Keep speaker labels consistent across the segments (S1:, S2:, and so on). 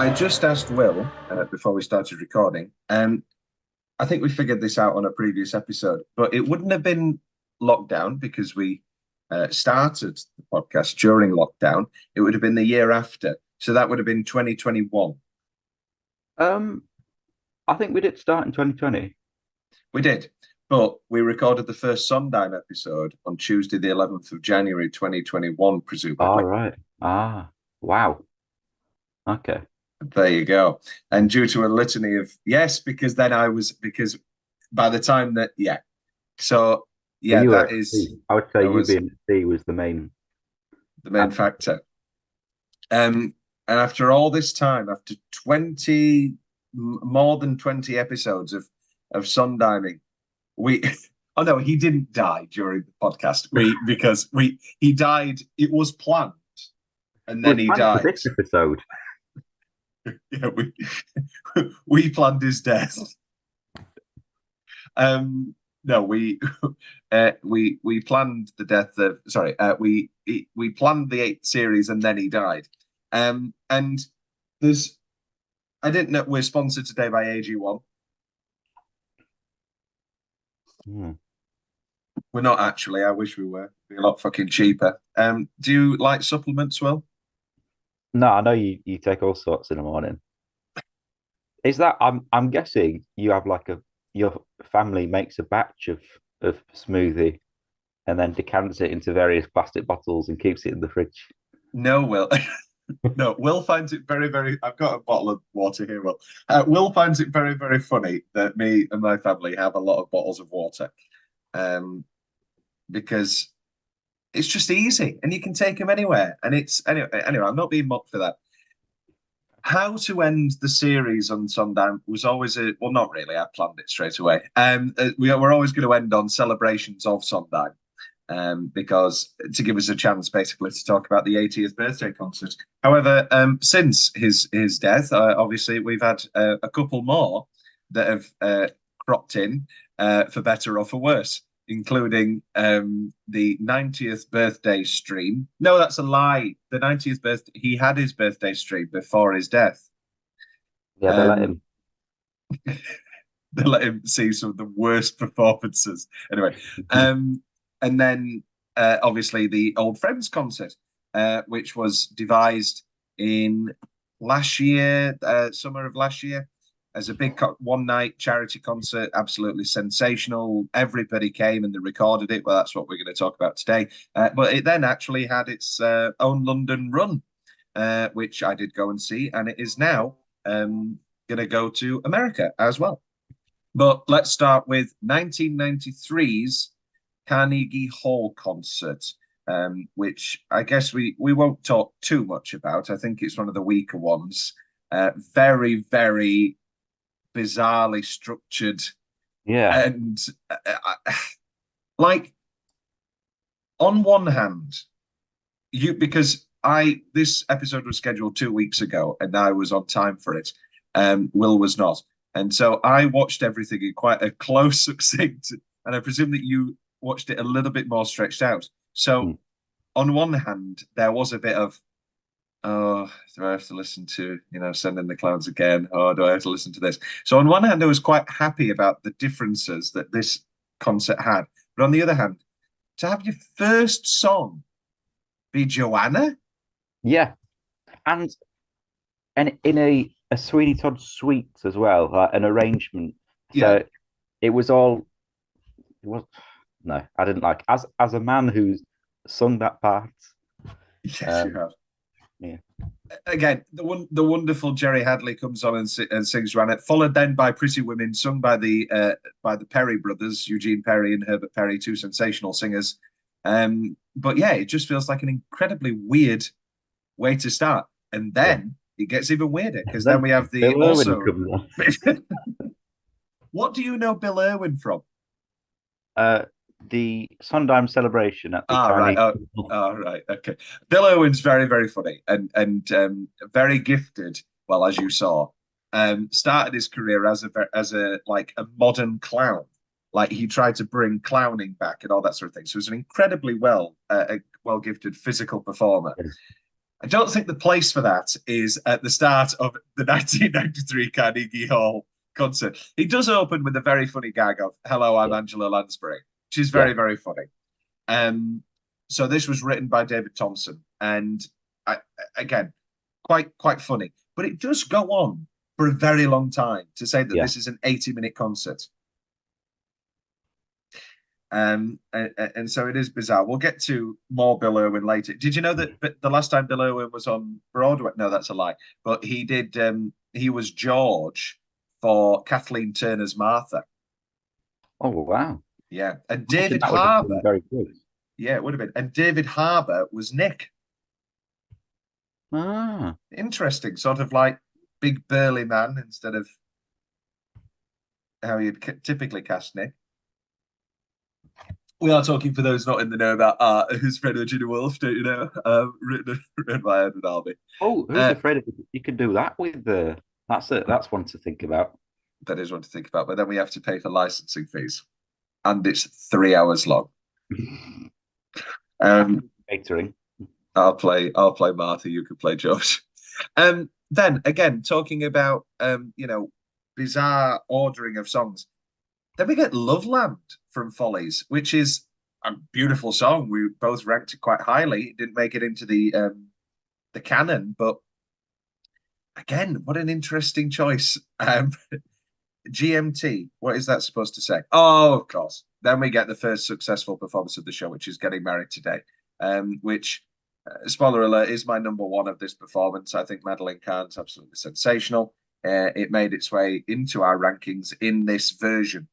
S1: I just asked Will before we started recording. I think we figured this out on a previous episode, but it wouldn't have been lockdown because we started the podcast during lockdown. It would have been the year after. So that would have been 2021.
S2: I think we did start in 2020.
S1: We did, but we recorded the first Sondheim episode on Tuesday, the 11th of January, 2021, presumably.
S2: All right. Ah, wow. Okay.
S1: There you go. And due to a litany of because because by the time that so
S2: So you were
S1: that
S2: at
S1: is
S2: sea. I would say you being at sea was the main
S1: factor. And after all this time, after more than 20 episodes of Sondheiming, we oh no, he didn't die during the podcast. He died, it was planned, and then he died.
S2: For this episode.
S1: Yeah, we planned his death. No, we planned the death of. Sorry, we planned the 8th series and then he died. And there's, I didn't know we're sponsored today by AG1. We're not actually. I wish we were. It'd be a lot fucking cheaper. Do you like supplements, Will?
S2: No, I know you take all sorts in the morning. Is that I'm guessing you have your family makes a batch of smoothie and then decants it into various plastic bottles and keeps it in the fridge.
S1: No, Will. No, Will finds it very, very. I've got a bottle of water here, Will. Will finds it very, very funny that me and my family have a lot of bottles of water, because it's just easy and you can take them anywhere. And it's anyway. I'm not being mocked for that. How to end the series on Sondheim was always well, not really. I planned it straight away. We're always going to end on celebrations of Sondheim, because to give us a chance, basically, to talk about the 80th birthday concert. However, since his death, obviously, we've had a couple more that have cropped in, for better or for worse, including the 90th birthday stream. No, that's a lie. The 90th birthday, he had his birthday stream before his death.
S2: Yeah, they let him.
S1: They let him see some of the worst performances. Anyway, and then obviously the Old Friends concert, which was devised in last year, summer of last year, as a big one-night charity concert, absolutely sensational. Everybody came and they recorded it. Well, that's what we're going to talk about today. But it then actually had its own London run, which I did go and see, and it is now going to go to America as well. But let's start with 1993's Carnegie Hall concert, which I guess we won't talk too much about. I think it's one of the weaker ones. Very, very bizarrely structured, and like, on one hand, because this episode was scheduled 2 weeks ago and I was on time for it, Will was not, and so I watched everything in quite a close, succinct, and I presume that you watched it a little bit more stretched out. So
S2: Mm.
S1: on one hand, there was a bit of, oh, do I have to listen to, Send in the Clowns again? Oh, do I have to listen to this? So on one hand, I was quite happy about the differences that this concert had. But on the other hand, to have your first song be Joanna?
S2: Yeah, and in a Sweeney Todd suite as well, like an arrangement.
S1: Yeah.
S2: So it was all. It was no, I didn't like as a man who's sung that part.
S1: Yes, you
S2: Um,
S1: have.
S2: yeah,
S1: Again, the wonderful Jerry Hadley comes on and sings Joanna, followed then by Pretty Women, sung by the Perry brothers, Eugene Perry and Herbert Perry, two sensational singers. But yeah, it just feels like an incredibly weird way to start. And
S2: yeah.
S1: then it gets even weirder because then
S2: Then
S1: we have the
S2: Bill Irwin
S1: also.
S2: comes on.
S1: What do you know Bill Irwin from?
S2: Uh, the Sondheim celebration at the
S1: Ah, right.
S2: Carnegie Hall.
S1: Oh, right. Okay. Bill Irwin's very, very funny and very gifted. Well, as you saw, started his career as a like a modern clown. Like he tried to bring clowning back and all that sort of thing. So he's an incredibly well gifted physical performer. I don't think the place for that is at the start of the 1993 Carnegie Hall concert. He does open with a very funny gag of "Hello, I'm
S2: Yeah,
S1: Angela Lansbury," which is
S2: yeah,
S1: very, very funny. Um, so this was written by David Thompson, and I, again, quite funny. But it does go on for a very long time to say that
S2: yeah.
S1: this is an 80-minute concert. And so it is bizarre. We'll get to more Bill Irwin later. Did you know that the last time Bill Irwin was on Broadway? No, that's a lie. But he did. He was George for Kathleen Turner's Martha.
S2: Oh wow!
S1: Yeah, and
S2: I imagine
S1: David
S2: that would have been
S1: Harbour.
S2: very good.
S1: Yeah, it would have been. And David Harbour was Nick.
S2: Ah,
S1: Interesting, sort of like big burly man instead of how you'd typically cast Nick. We are talking for those not in the know about art. Who's Fred Virginia Woolf? Don't you know? Written by Edward Albee.
S2: who's
S1: Uh,
S2: afraid of you can do that with the? That's it. That's one to think about.
S1: that is one to think about. But then we have to pay for licensing fees, and it's 3 hours long.
S2: Catering.
S1: I'll play Martha. You could play George. Then again, talking about bizarre ordering of songs. Then we get Loveland from Follies, which is a beautiful song. We both ranked it quite highly. It didn't make it into the canon, but again, what an interesting choice. GMT, what is that supposed to say? Oh, of course. Then we get the first successful performance of the show, which is Getting Married Today, which, spoiler alert, is my number one of this performance. I think Madeline Kahn's absolutely sensational. It made its way into our rankings in this version.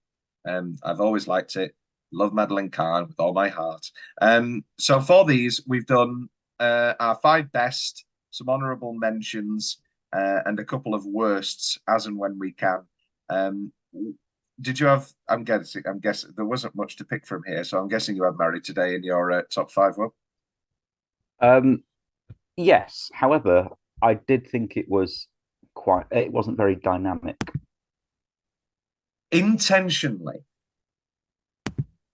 S1: I've always liked it. Love Madeline Kahn with all my heart. So for these, we've done our 5 best, some honourable mentions, and a couple of worsts as and when we can. Did you have? I'm guessing there wasn't much to pick from here, so I'm guessing you had Married Today in your top 5 one.
S2: Um, yes. However, I did think it was quite. It wasn't very dynamic.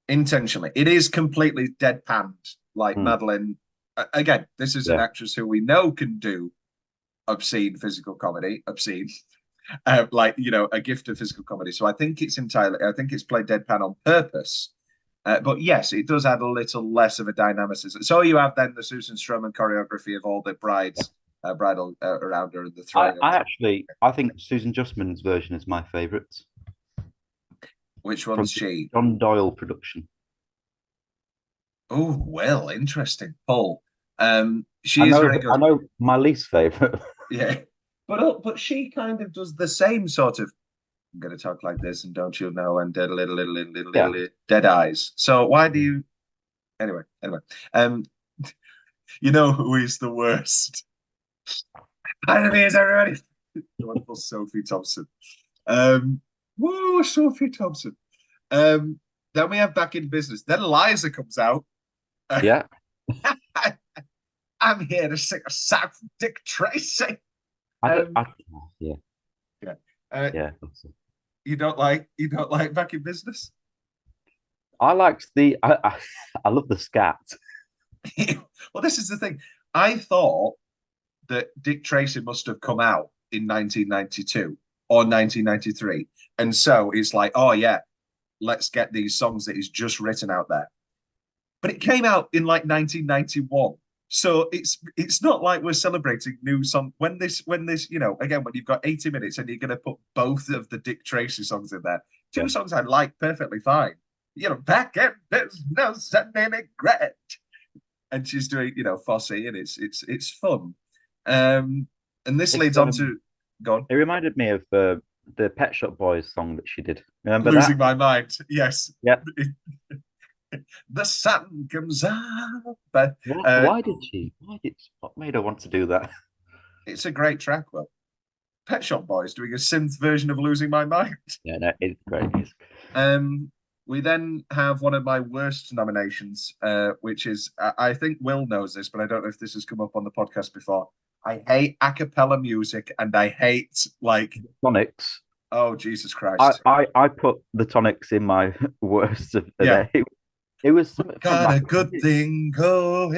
S1: Intentionally, it is completely deadpanned. Like
S2: Hmm.
S1: Madeline, again, this is an
S2: Yeah.
S1: actress who we know can do obscene physical comedy, obscene, like a gift of physical comedy. So I think it's played deadpan on purpose. But yes, it does add a little less of a dynamicism. So you have then the Susan Stroman choreography of all the brides, bridal around her and the throwing of.
S2: I think Susan Justman's version is my favourite
S1: Which
S2: from
S1: one's
S2: the
S1: she?
S2: John Doyle production.
S1: Oh, well, interesting. Paul.
S2: I
S1: She is
S2: know.
S1: very
S2: I
S1: good.
S2: know my least favourite.
S1: Yeah. But she kind of does the same sort of I'm gonna talk like this and don't you know and
S2: Yeah.
S1: dead eyes. So why do you anyway. Um you know who is the worst? Enemies, everybody. The wonderful Sophie Thompson. Whoa, Sophie Thompson. Then we have Back in Business. Then Liza comes out.
S2: Yeah.
S1: I'm here to sing a song from Dick Tracy.
S2: I don't.
S1: Um,
S2: Yeah.
S1: yeah.
S2: Yeah.
S1: You don't like Back in Business?
S2: I liked the I love the scat.
S1: Well, this is the thing. I thought that Dick Tracy must have come out in 1992 or 1993. And so it's like, oh, yeah, let's get these songs that he's just written out there. But it came out in like 1991. So it's not like we're celebrating new song when this again when you've got 80 minutes and you're going to put both of the Dick Tracy songs in there, two
S2: Yeah.
S1: songs I like perfectly fine. Back in business and in regret, and she's doing Fosse, and it's fun. And this
S2: It's
S1: leads on to go on.
S2: it reminded me of the Pet Shop Boys song that she did. Remember
S1: Losing
S2: that?
S1: my mind. Yes.
S2: Yeah.
S1: The sun comes up. But
S2: Why did she? What made her want to do that?
S1: it's a great track. Well, Pet Shop Boys doing a synth version of Losing My Mind.
S2: Yeah, no, it's great.
S1: Um, we then have one of my worst nominations, which is I think Will knows this, but I don't know if this has come up on the podcast before. I hate a cappella music, and I hate
S2: Tonics.
S1: oh Jesus Christ.
S2: I put the Tonics in my worst of the
S1: Yeah.
S2: day. It was something from
S1: Got a good thing going.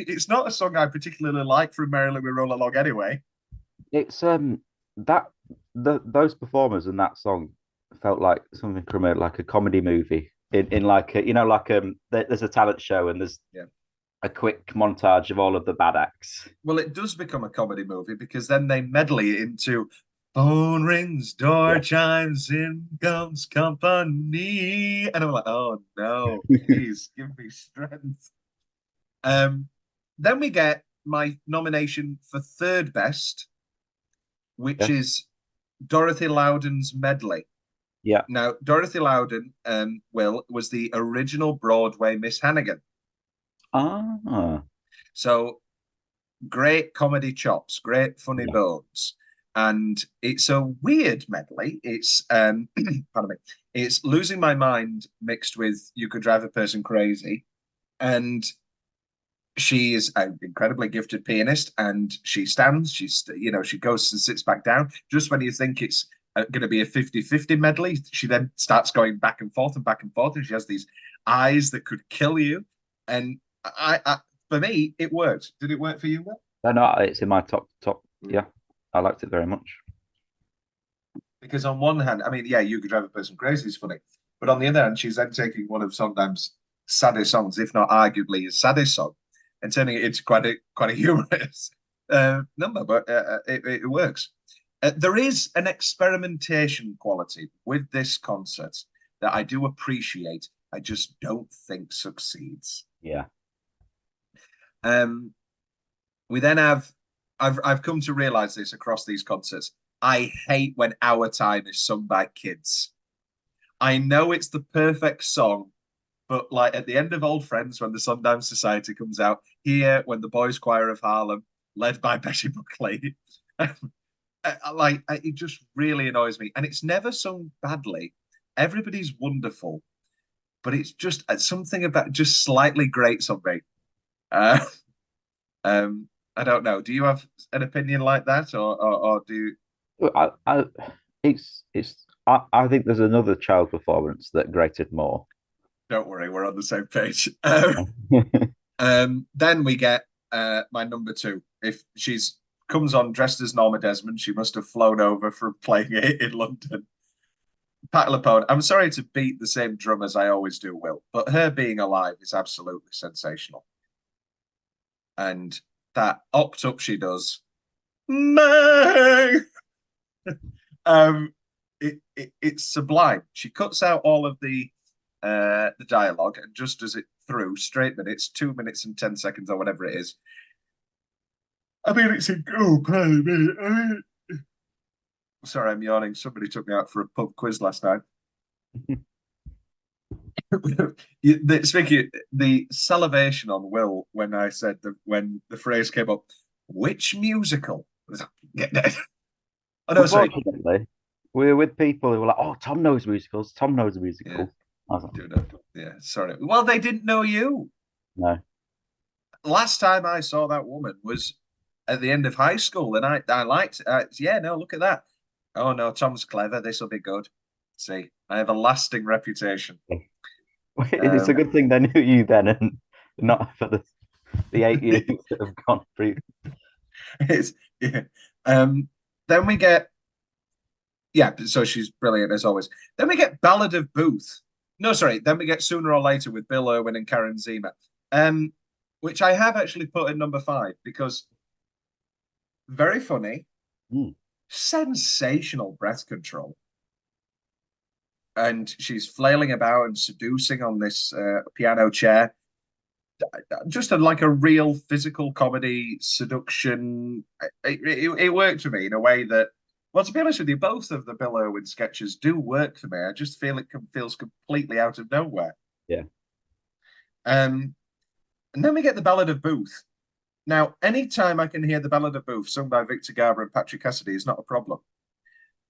S1: It's not a song I particularly like from Marilyn We Roll Along anyway.
S2: It's that those performers in that song felt like something from like a comedy movie in like there's a talent show and there's
S1: Yeah.
S2: a quick montage of all of the bad acts.
S1: Well, it does become a comedy movie because then they medley it into phone rings, door
S2: Yeah.
S1: chimes, in comes company. And I'm like, oh no, please give me strength. Then we get my nomination for third best, which
S2: Yes.
S1: is Dorothy Loudon's medley.
S2: Yeah.
S1: Now, Dorothy Loudon, Will, was the original Broadway Miss Hannigan.
S2: Ah.
S1: So great comedy chops, great funny
S2: Yeah.
S1: bones. And it's a weird medley. It's pardon me. It's Losing My Mind mixed with You Could Drive a Person Crazy. And she is an incredibly gifted pianist, and she stands, she goes and sits back down. Just when you think it's going to be a 50-50 medley, she then starts going back and forth and back and forth, and she has these eyes that could kill you. And for me, it worked. Did it work for you, Will?
S2: No, it's in my top. Yeah, I liked it very much.
S1: Because on one hand, I mean, yeah, You Could Drive a Person Crazy is funny, but on the other hand, she's then taking one of Sondheim's saddest songs, if not arguably his saddest song, and turning it into quite a humorous number. But it works. There is an experimentation quality with this concert that I do appreciate. I just don't think succeeds.
S2: Yeah.
S1: We then have I've come to realize this across these concerts. I hate when Our Time is sung by kids. I know it's the perfect song, but like at the end of Old Friends, when the Sondheim Society comes out, here when the Boys Choir of Harlem, led by Betty Buckley, it just really annoys me. And it's never sung badly. Everybody's wonderful, but it's just something about just slightly grates on me. I don't know. Do you have an opinion like that, or do you...
S2: I I think there's another child performance that grated more.
S1: Don't worry, we're on the same page. Then we get my number two. If she's comes on dressed as Norma Desmond, she must have flown over from playing it in London. Pat LaPone. I'm sorry to beat the same drum as I always do, Will, but her being alive is absolutely sensational. And that opt up she does. It's sublime. She cuts out all of the dialogue and just does it through straight minutes, 2 minutes and 10 seconds or whatever it is. I mean, it's a go, pardon me. Sorry, I'm yawning. Somebody took me out for a pub quiz last night. Speaking, the salivation on Will when I said when the phrase came up, which musical? Oh, no, sorry.
S2: Unfortunately, we're with people who were like, "Oh, Tom knows musicals. Tom knows a musical."
S1: Yeah.
S2: I was like,
S1: Yeah, sorry. Well, they didn't know you.
S2: no.
S1: Last time I saw that woman was at the end of high school, and I liked. Yeah, no, look at that. Oh no, Tom's clever. This will be good. See, I have a lasting reputation.
S2: It's a good thing they knew you then, and not for the 8 years that have gone through.
S1: It's yeah. Then we get yeah, so she's brilliant as always. Then we get Ballad of Booth. No, sorry. Then we get Sooner or Later with Bill Irwin and Karen Zima, which I have actually put in number 5 because very funny,
S2: Mm.
S1: sensational breath control, and she's flailing about and seducing on this piano chair. Just like a real physical comedy seduction. It worked for me in a way that, well, to be honest with you, both of the Bill Irwin sketches do work for me. I just feel it feels completely out of nowhere.
S2: Yeah.
S1: And then we get the Ballad of Booth. Now, anytime I can hear the Ballad of Booth sung by Victor Garber and Patrick Cassidy is not a problem.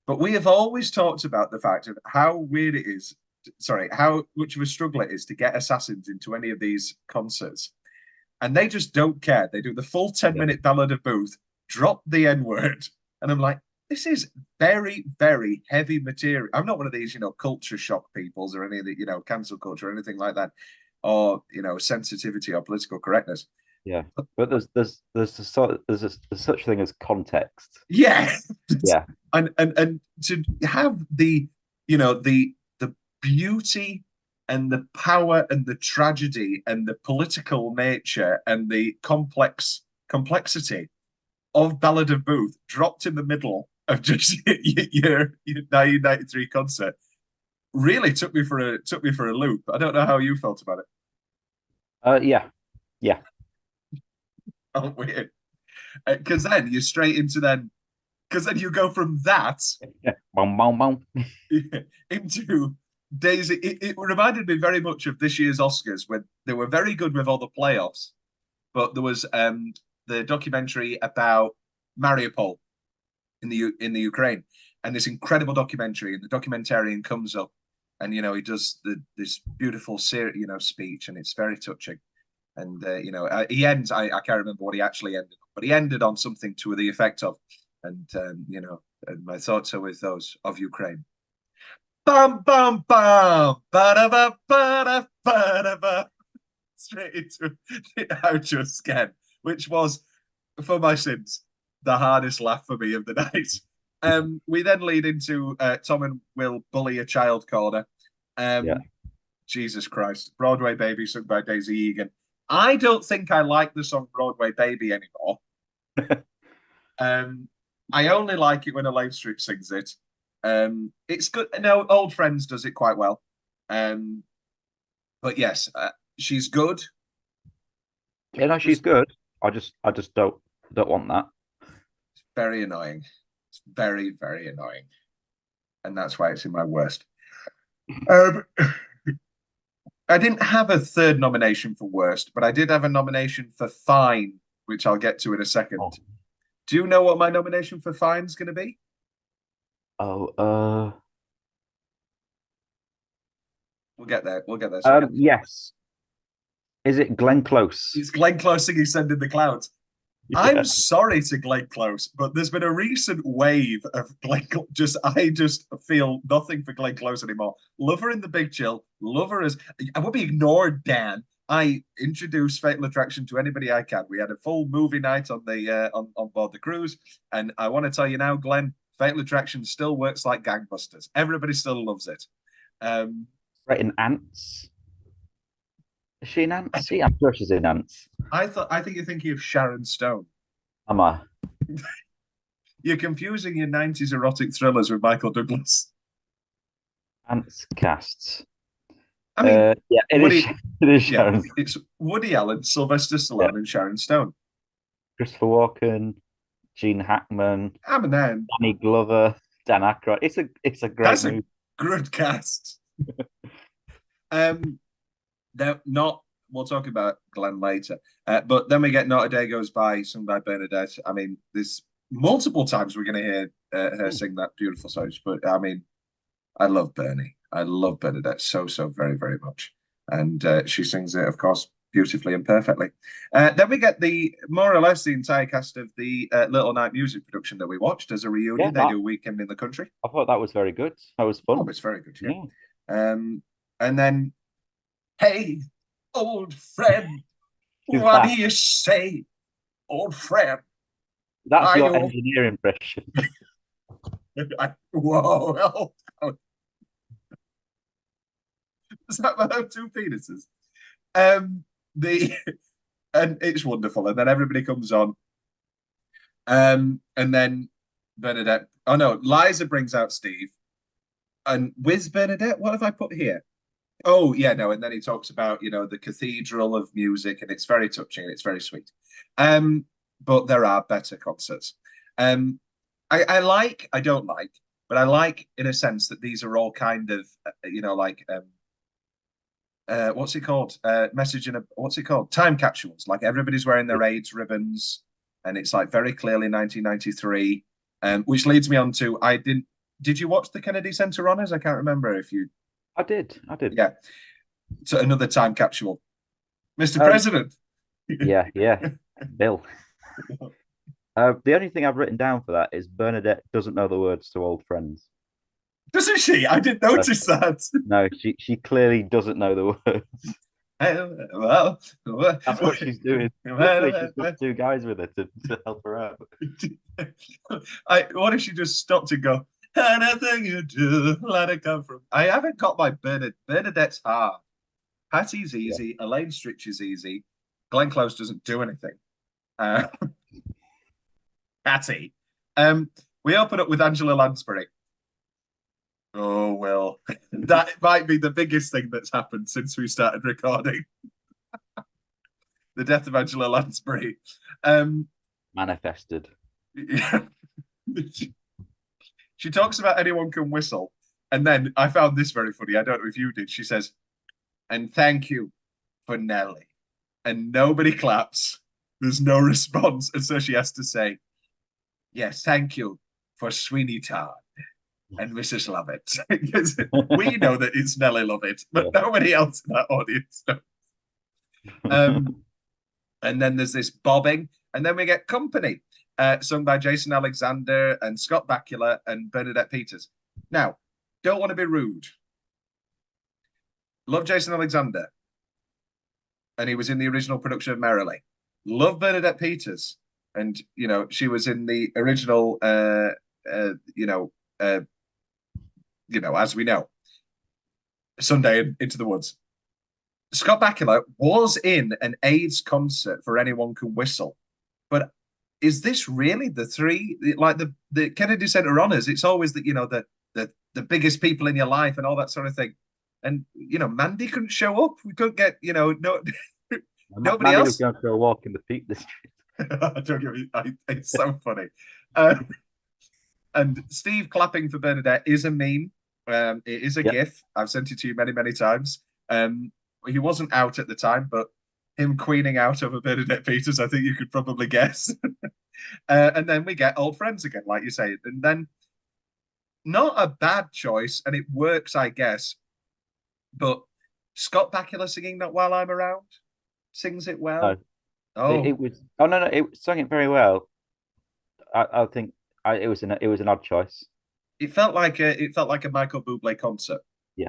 S1: But we have always talked about the fact of how weird it is, sorry, how much of a struggle it is to get assassins into any of these concerts. And they just don't care. They do the full 10-minute Ballad of Booth, drop the N word. And I'm like, this is very, very heavy material. I'm not one of these, culture shock peoples or any of the, cancel culture or anything like that, or, sensitivity or political correctness.
S2: Yeah, but there's such thing as context.
S1: Yeah.
S2: Yeah.
S1: And to have the the beauty and the power and the tragedy and the political nature and the complexity of Ballad of Booth dropped in the middle of just your 1993 concert really took me for a loop. I don't know how you felt about it.
S2: Yeah.
S1: Oh, weird. Because then you're straight into because then you go from that
S2: Boom, boom, boom.
S1: into Daisy. It reminded me very much of this year's Oscars when they were very good with all the playoffs, but there was the documentary about Mariupol in the Ukraine, and this incredible documentary, and the documentarian comes up, and he does this beautiful speech, and it's very touching. And he ends. I can't remember what he actually ended on, but he ended on something to the effect of, and and my thoughts are with those of Ukraine. Bam, bam, bam, ba-da-ba, ba-da, ba-da-ba. Straight into the outro scan, which was, for my sins, the hardest laugh for me of the night. We then lead into Tom and Will bully a child corner.
S2: Yeah.
S1: Jesus Christ, Broadway Baby sung by Daisy Egan. I don't think I like the song Broadway Baby anymore. I only like it when Elaine Stritch sings it. It's good. No, Old Friends does it quite well. But yes, she's good.
S2: Yeah, no, she's good. I just don't want that.
S1: It's very annoying. It's very, very annoying. And that's why it's in my worst. I didn't have a third nomination for worst, but I did have a nomination for fine, which I'll get to in a second.
S2: Oh.
S1: Do you know what my nomination for fine is going to be?
S2: Oh,
S1: We'll get there. We'll get there.
S2: Yes. Is it Glenn Close?
S1: It's Glenn Close singing Send in the Clouds. Yeah. I'm sorry to Glenn Close, but there's been a recent wave of Glenn. I just feel nothing for Glenn Close anymore. Love her in The Big Chill. Love her as I won't be ignored, Dan. I introduce Fatal Attraction to anybody I can. We had a full movie night on the on board the cruise, and I want to tell you now, Glenn, Fatal Attraction still works like gangbusters. Everybody still loves it.
S2: Right in Ants. Is she in Ants? Yeah, I'm sure she's in Ants.
S1: I think you're thinking of Sharon Stone.
S2: Am I?
S1: You're confusing your 90s erotic thrillers with Michael Douglas.
S2: Ants casts.
S1: I mean,
S2: yeah, it is Sharon.
S1: It's Woody Allen, Sylvester Stallone, and Sharon Stone.
S2: Christopher Walken, Gene Hackman, Danny Glover, Dan Aykroyd. It's a great movie.
S1: A good cast. They're not. We'll talk about Glenn later. But then we get Not a Day Goes By, sung by Bernadette. I mean, there's multiple times we're going to hear her sing that beautiful song. But I mean, I love Bernie. I love Bernadette so very, very much. And she sings it, of course, beautifully and perfectly. Then we get more or less the entire cast of the Little Night music production that we watched as a reunion. They do a weekend in the country.
S2: I thought that was very good. That was fun.
S1: Oh, it's very good, yeah. And then Hey, old friend,
S2: Who's
S1: what do
S2: that?
S1: you say, old friend?
S2: That's
S1: Are
S2: your
S1: you?
S2: engineer impression.
S1: Whoa, is that about two penises? The and it's wonderful, and then everybody comes on, and then Bernadette. Oh no, Liza brings out Steve, and with Bernadette, what have I put here? Oh yeah, no, and then he talks about the cathedral of music, and it's very touching and it's very sweet. Um, but there are better concerts. Um, I don't like, but I like in a sense that these are all kind of like what's it called? Message in a what's it called? Time capsules. Like everybody's wearing their AIDS ribbons, and it's like very clearly 1993. Which leads me on to I didn't. Did you watch the Kennedy Center Honors? I can't remember if you.
S2: I did. I did.
S1: Yeah, so another time capsule. Mr.
S2: Um,
S1: President.
S2: yeah. Bill. The only thing I've written down for that is Bernadette doesn't know the words to Old Friends.
S1: Doesn't she? I didn't
S2: Uh,
S1: notice that.
S2: no, she clearly doesn't know the words.
S1: Well,
S2: That's what she's doing. Luckily, she's got two guys with her to help her out.
S1: what if she just stopped and go, anything you do, let it come from. I haven't got my Bernadette's hard. Patty's
S2: Yeah.
S1: easy. Elaine Stritch is easy. Glenn Close doesn't do anything. Uh, Patty. We open up with Angela Lansbury. Oh, well, that might be the biggest thing that's happened since we started recording. The death of Angela Lansbury.
S2: Manifested.
S1: She talks about anyone can whistle. And then I found this very funny. I don't know if you did. She says, and thank you for Nelly. And nobody claps. There's no response. And so she has to say, yes, thank you for Sweeney Todd and Mrs. Lovett. Because we know that it's Nelly Lovett, but nobody else in that audience knows. And then there's this bobbing. And then we get Company, sung by Jason Alexander and Scott Bakula and Bernadette Peters. Now, don't want to be rude. Love Jason Alexander. And he was in the original production of Merrily. Love Bernadette Peters. And, she was in the original, as we know, Sunday Into the Woods. Scott Bakula was in an AIDS concert for Anyone Can Whistle. But is this really the three, like the Kennedy Center Honors? It's always that, the biggest people in your life and all that sort of thing. And, Mandy couldn't show up. We couldn't get, no, nobody
S2: Mandy
S1: else.
S2: was going for a walk in the Peak District.
S1: Don't get me, it's so funny. And Steve clapping for Bernadette is a meme. It is a GIF. I've sent it to you many, many times. He wasn't out at the time, but him queening out over Bernadette Peters, I think you could probably guess. And then we get Old Friends again, like you say. And then not a bad choice, and it works, I guess. But Scott Bakula singing Not While I'm Around sings it well.
S2: No, it was. Oh no, it sung it very well. I think it was an odd choice.
S1: It felt like a Michael Bublé concert.
S2: Yeah.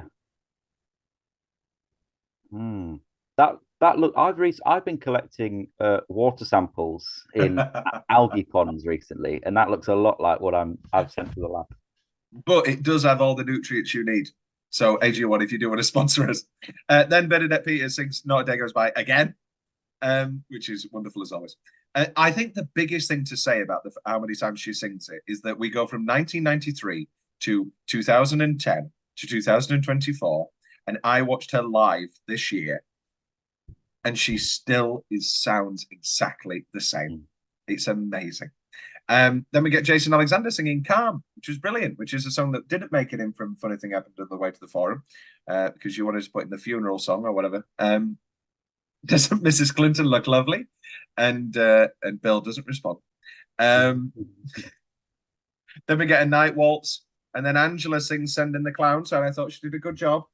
S2: That look. I've been collecting water samples in algae ponds recently, and that looks a lot like what I've sent to the lab.
S1: But it does have all the nutrients you need. So AG1, if you do want to sponsor us. Then Bernadette Peters sings Not a Day Goes By again, which is wonderful as always. I think the biggest thing to say about how many times she sings it is that we go from 1993 to 2010 to 2024, and I watched her live this year, and she still sounds exactly the same. It's amazing. Then we get Jason Alexander singing Calm, which was brilliant, which is a song that didn't make it in from Funny Thing Happened on the Way to the Forum, because you wanted to put in the funeral song or whatever. Doesn't Mrs. Clinton look lovely? And Bill doesn't respond. Then we get a night waltz, and then Angela sings Send in the Clowns, and I thought she did a good job.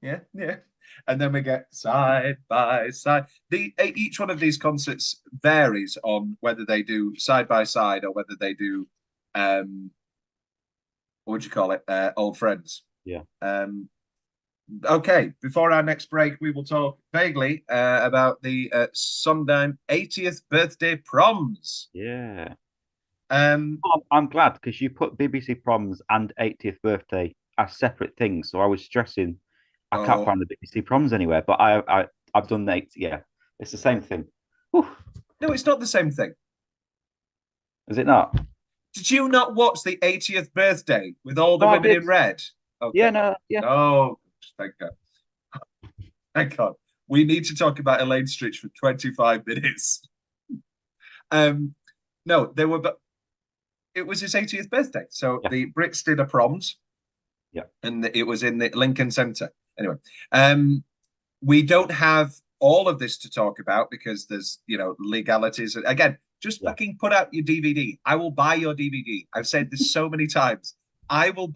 S1: Yeah. And then we get Side by Side. Each one of these concerts varies on whether they do Side by Side or whether they do what would you call it? Old Friends.
S2: Yeah.
S1: Okay, before our next break, we will talk vaguely about the Sondheim 80th birthday proms.
S2: Yeah.
S1: Um,
S2: I'm glad because you put BBC Proms and 80th birthday as separate things. So I was stressing I can't
S1: oh,
S2: find the BBC Proms anywhere, but I've done the 80. Yeah, it's the same thing. Whew.
S1: no, it's not the same thing.
S2: Is it not?
S1: Did you not watch the 80th birthday with all the
S2: No, I
S1: women
S2: did.
S1: in red?
S2: Yeah,
S1: Okay.
S2: no, yeah.
S1: Oh, thank God. Thank God. We need to talk about Elaine Stritch for 25 minutes. Um, no, they were, but it was his 80th birthday. So
S2: Yeah,
S1: the Brits did a proms
S2: yeah,
S1: and it was in the Lincoln Center. Anyway, um, we don't have all of this to talk about because there's, legalities. Again, just
S2: yeah.
S1: fucking put out your DVD. I will buy your DVD. I've said this so many times. I will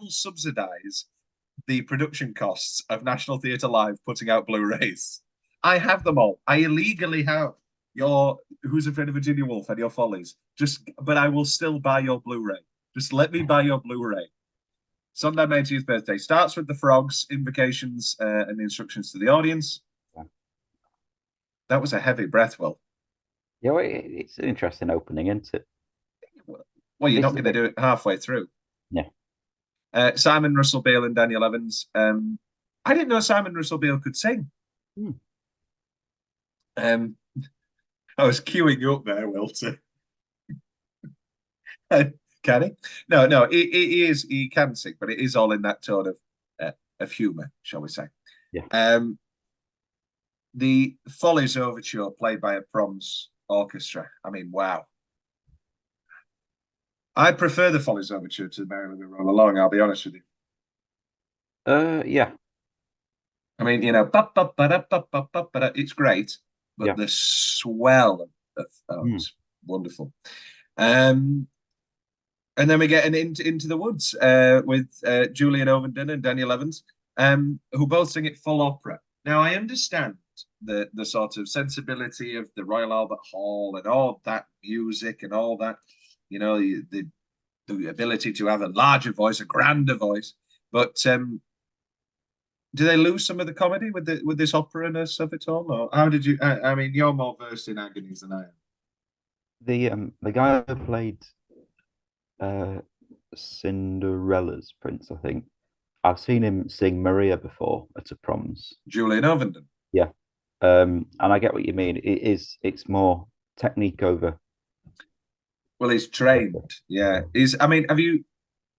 S1: subsidize the production costs of National Theatre Live putting out Blu-rays. I have them all. I illegally have your Who's Afraid of Virginia Woolf and your Follies. But I will still buy your Blu-ray. Just let me buy your Blu-ray. Sunday 80th birthday starts with the frogs, invocations, and instructions to the audience.
S2: Yeah.
S1: That was a heavy breath, Will.
S2: Yeah, well, it's an interesting opening, isn't it?
S1: Well, you're
S2: This
S1: not
S2: is a
S1: going to
S2: bit.
S1: do it halfway through.
S2: Yeah.
S1: Simon Russell Beale and Daniel Evans. I didn't know Simon Russell Beale could sing.
S2: Hmm.
S1: Um, I was queuing you up there, Wilter. Can he? No, no, he is. He can sing, but it is all in that tone of humour, shall we say?
S2: Yeah.
S1: The Follies Overture, played by a Proms orchestra. I mean, wow. I prefer the Follies Overture to Merrily We Roll Along. I'll be honest with you.
S2: Yeah,
S1: I mean, it's great, but
S2: yeah.
S1: the swell of
S2: Hmm.
S1: it's wonderful. Um, and then we get into the woods with Julian Ovenden and Daniel Evans, who both sing it full opera. Now, I understand the sort of sensibility of the Royal Albert Hall and all that music and all that, the ability to have a larger voice, a grander voice. But do they lose some of the comedy with this opera-ness of it all, or how did you? I mean, you're more versed in agonies than I am.
S2: The guy who played uh Cinderella's prince, I think. I've seen him sing Maria before at a proms.
S1: Julian Ovenden.
S2: Yeah. And I get what you mean. It's more technique over.
S1: Well, he's trained. Yeah, he's. I mean,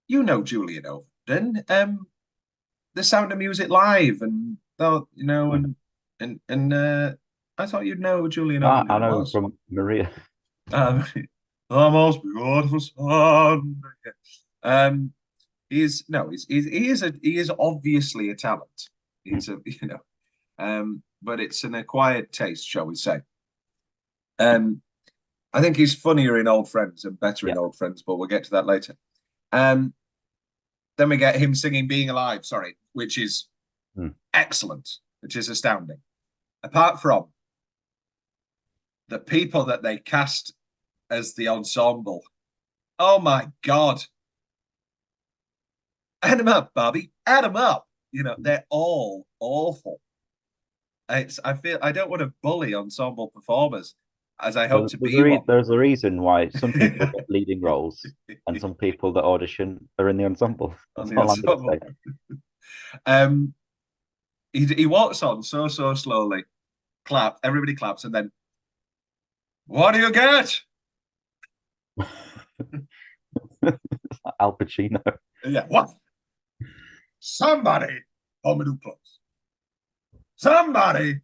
S1: Julian Ovenden? The Sound of Music Live, and and I thought you'd know who Julian
S2: I
S1: Ovenden
S2: know him
S1: was.
S2: from Maria.
S1: Um, the most beautiful son. He's no, he is obviously a talent. He's a but it's an acquired taste, shall we say? Um, I think he's funnier in Old Friends and better
S2: Yeah.
S1: in Old Friends, but we'll get to that later. Um, then we get him singing "Being Alive," sorry, which is
S2: Hmm.
S1: excellent, which is astounding. Apart from the people that they cast as the ensemble, oh my god, add them up, Bobby, add them up. They're all awful. I feel I don't want to bully ensemble performers, as I hope to be one.
S2: There's a reason why some people get leading roles and some people that audition are in the ensemble.
S1: On
S2: That's
S1: the
S2: all I'm going
S1: ensemble.
S2: to say.
S1: Um, he walks on so slowly, everybody claps, and then what do you get?
S2: Al Pacino.
S1: Yeah, what? Somebody, hold me too close. Somebody,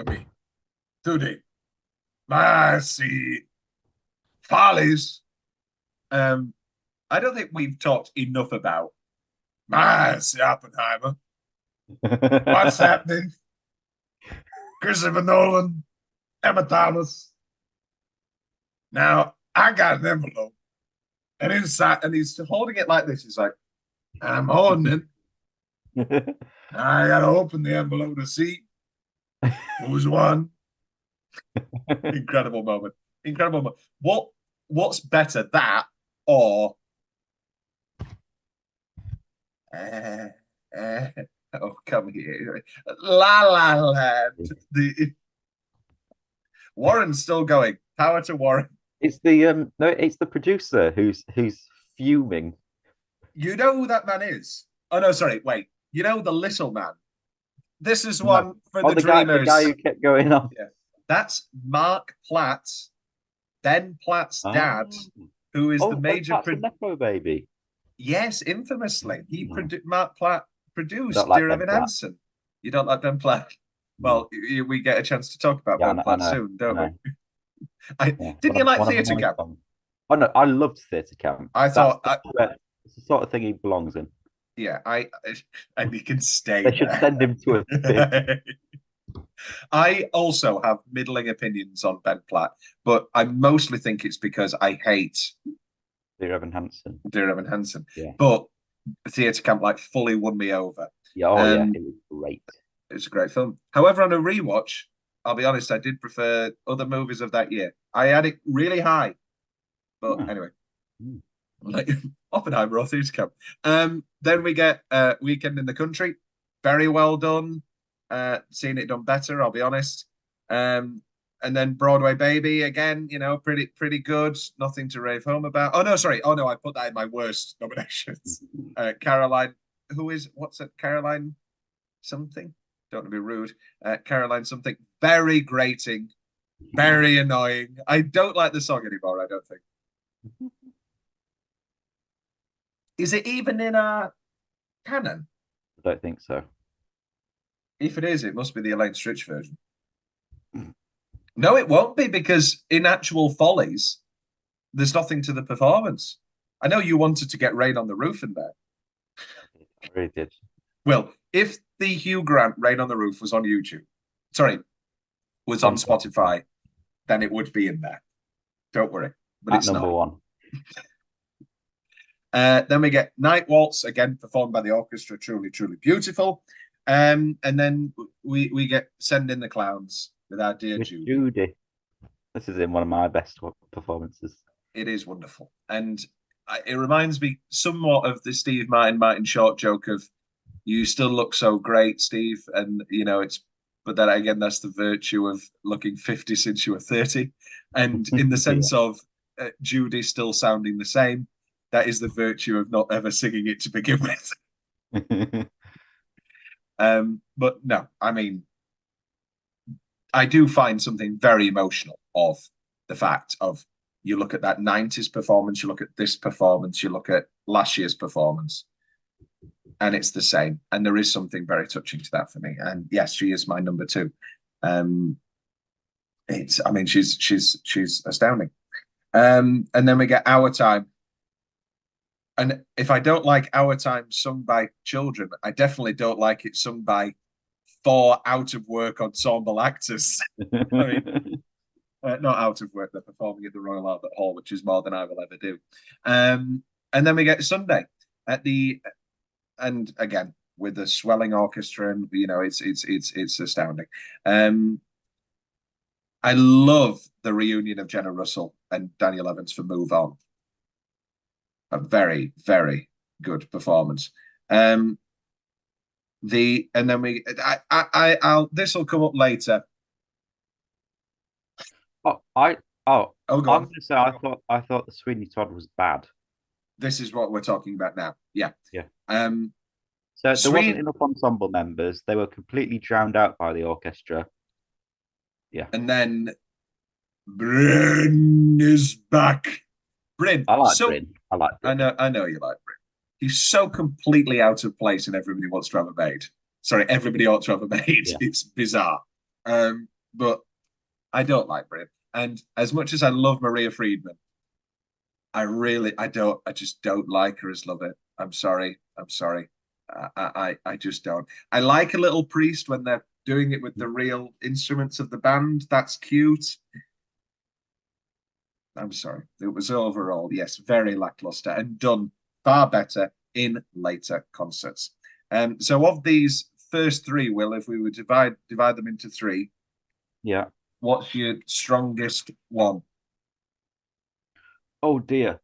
S1: me, today, mercy, follies. I don't think we've talked enough about mercy, Oppenheimer. What's happening? Christopher Nolan, Emma Thomas. Now, I got an envelope, and inside, and he's holding it like this. He's like, I'm holding it. I got to open the envelope to see who's won. Incredible moment. Incredible moment. What's better, that or uh, uh, Oh, come here. La La Land. The Warren's still going. Power to Warren.
S2: It's the no, it's the producer who's fuming.
S1: You know who that man is? Oh no, sorry, wait. You know the little man. This is
S2: No.
S1: one for
S2: Oh,
S1: the
S2: the guy
S1: dreamers.
S2: who kept going on.
S1: Yeah. That's Mark Platt, Ben Platt's dad,
S2: Oh,
S1: who is the
S2: oh, but
S1: major
S2: that's a Nepo baby.
S1: yes, infamously. He
S2: No,
S1: Mark Platt
S2: I don't
S1: produced
S2: like
S1: Dear
S2: Ben
S1: Evan
S2: Platt.
S1: Hansen. You don't like Ben Platt?
S2: No.
S1: Well, we get a chance to talk about
S2: Yeah,
S1: Ben
S2: I
S1: Platt
S2: know,
S1: soon,
S2: I
S1: don't we?
S2: know.
S1: I
S2: Yeah,
S1: didn't you like
S2: one of
S1: Theatre
S2: my
S1: Camp?
S2: songs. Oh no, I loved theatre camp.
S1: I thought,
S2: It's the sort of thing he belongs in.
S1: yeah, and he can stay
S2: They should
S1: there.
S2: send him to a theatre.
S1: I also have middling opinions on Ben Platt, but I mostly think it's because I hate
S2: Dear Evan Hansen.
S1: Dear Evan Hansen.
S2: Yeah.
S1: But Theatre Camp like fully won me over.
S2: Yeah, oh yeah, it was great.
S1: It's a great film. However, on a rewatch, I'll be honest, I did prefer other movies of that year. I had it really high, but
S2: Hmm.
S1: anyway,
S2: Hmm.
S1: like Oppenheimer or Theatre Camp. Then we get Weekend in the Country. Very well done. Seen it done better, I'll be honest. And then Broadway Baby again, pretty good. Nothing to rave home about. Oh no, sorry. Oh no, I put that in my worst nominations. Caroline, what's it? Caroline something. Don't want to be rude. Caroline something. Very grating, very annoying. I don't like the song anymore. I don't think. Is it even in a canon?
S2: I don't think so.
S1: If it is, it must be the Elaine Stritch version. No, it won't be because in actual Follies, there's nothing to the performance. I know you wanted to get Rain on the Roof in there.
S2: I really did.
S1: Well, if the Hugh Grant Rain on the Roof was on YouTube, sorry, was on
S2: On Spotify.
S1: Spotify, then it would be in there. Don't worry, but
S2: At
S1: it's
S2: number
S1: not.
S2: one.
S1: Then we get Night Waltz, again performed by the orchestra, truly, truly beautiful. And then we get Send in the Clowns with our dear
S2: Miss
S1: Judy.
S2: Judy. This is in one of my best performances.
S1: It is wonderful. And it reminds me somewhat of the Steve Martin Short joke of, you still look so great, Steve. And, but then again, that's the virtue of looking 50 since you were 30. And in the sense of Judy still sounding the same, that is the virtue of not ever singing it to begin with. But no, I mean, I do find something very emotional of the fact of, you look at that 90s performance, you look at this performance, you look at last year's performance, and it's the same. And there is something very touching to that for me. And yes, she is my number two. She's astounding. And then we get Our Time. And if I don't like Our Time sung by children, I definitely don't like it sung by 4 out of work ensemble actors. I mean, not out of work, they're performing at the Royal Albert Hall, which is more than I will ever do. And then we get Sunday and again with the swelling orchestra, and it's astounding. I love the reunion of Jenna Russell and Daniel Evans for Move On. A very, very good performance. And then I'll this will come up later.
S2: Oh, I'm
S1: go on.
S2: gonna say I thought the Sweeney Todd was bad.
S1: This is what we're talking about now. Yeah.
S2: Yeah.
S1: So
S2: there wasn't enough ensemble members. They were completely drowned out by the orchestra. Yeah.
S1: And then Bryn is back. Bryn.
S2: I like Bryn. I like Bryn.
S1: I know you like Bryn. He's so completely out of place in Everybody Wants to Have a Maid. Sorry, Everybody Ought to Have a Maid. Yeah. It's bizarre. But I don't like Bryn. And as much as I love Maria Friedman, I just don't like her as Lovett. I'm sorry. I just don't. I like a little priest when they're doing it with the real instruments of the band. That's cute. I'm sorry. It was overall, yes, very lackluster and done far better in later concerts. So of these first 3, Will, if we would divide them into 3,
S2: yeah,
S1: what's your strongest one?
S2: Oh dear.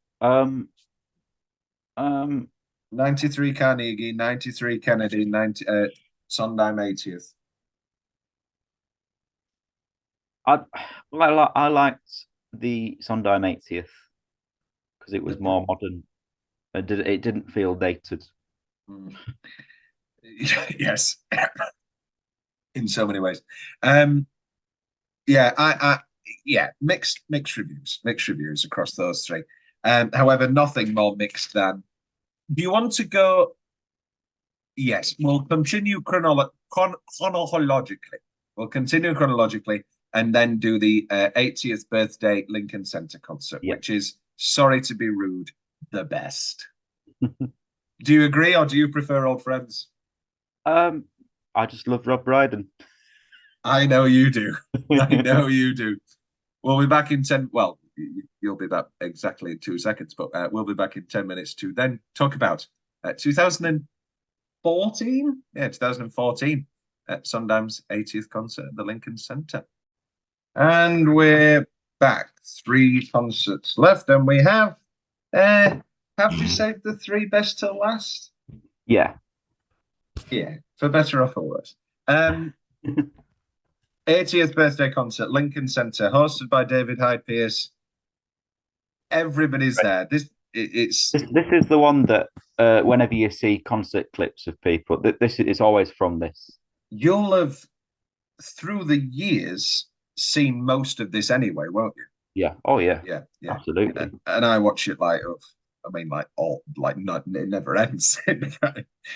S1: 93 Carnegie, 93 Kennedy, Sondheim 80th.
S2: I I liked the Sondheim 80th because it was more modern. It didn't feel dated.
S1: Mm. Yes, in so many ways. Um, yeah, yeah, mixed reviews across those three. However, nothing more mixed than. Do you want to go? Yes, we'll continue chronologically. We'll continue chronologically and then do the 80th birthday Lincoln Center concert,
S2: Yeah.
S1: which is, sorry to be rude, the best. Do you agree or do you prefer Old Friends?
S2: Um, I just love Rob Brydon.
S1: I know you do. I know you do. We'll be back in 10. Well, you'll be back exactly in 2 seconds, but we'll be back in 10 minutes to then talk about 2014. Yeah, 2014 at Sondheim's 80th concert at the Lincoln Center. And we're back. 3 concerts left, and we have to save the three best till last.
S2: Yeah.
S1: Yeah, for better or for worse. 80th birthday concert, Lincoln Center, hosted by David Hyde Pierce. Everybody's there. It's
S2: This is the one that whenever you see concert clips of people, this is always from this.
S1: you'll have through the years seen most of this anyway, won't you?
S2: Yeah. Oh yeah.
S1: Yeah, yeah.
S2: Absolutely.
S1: And I watch it like, I mean, like all, like not, it never ends.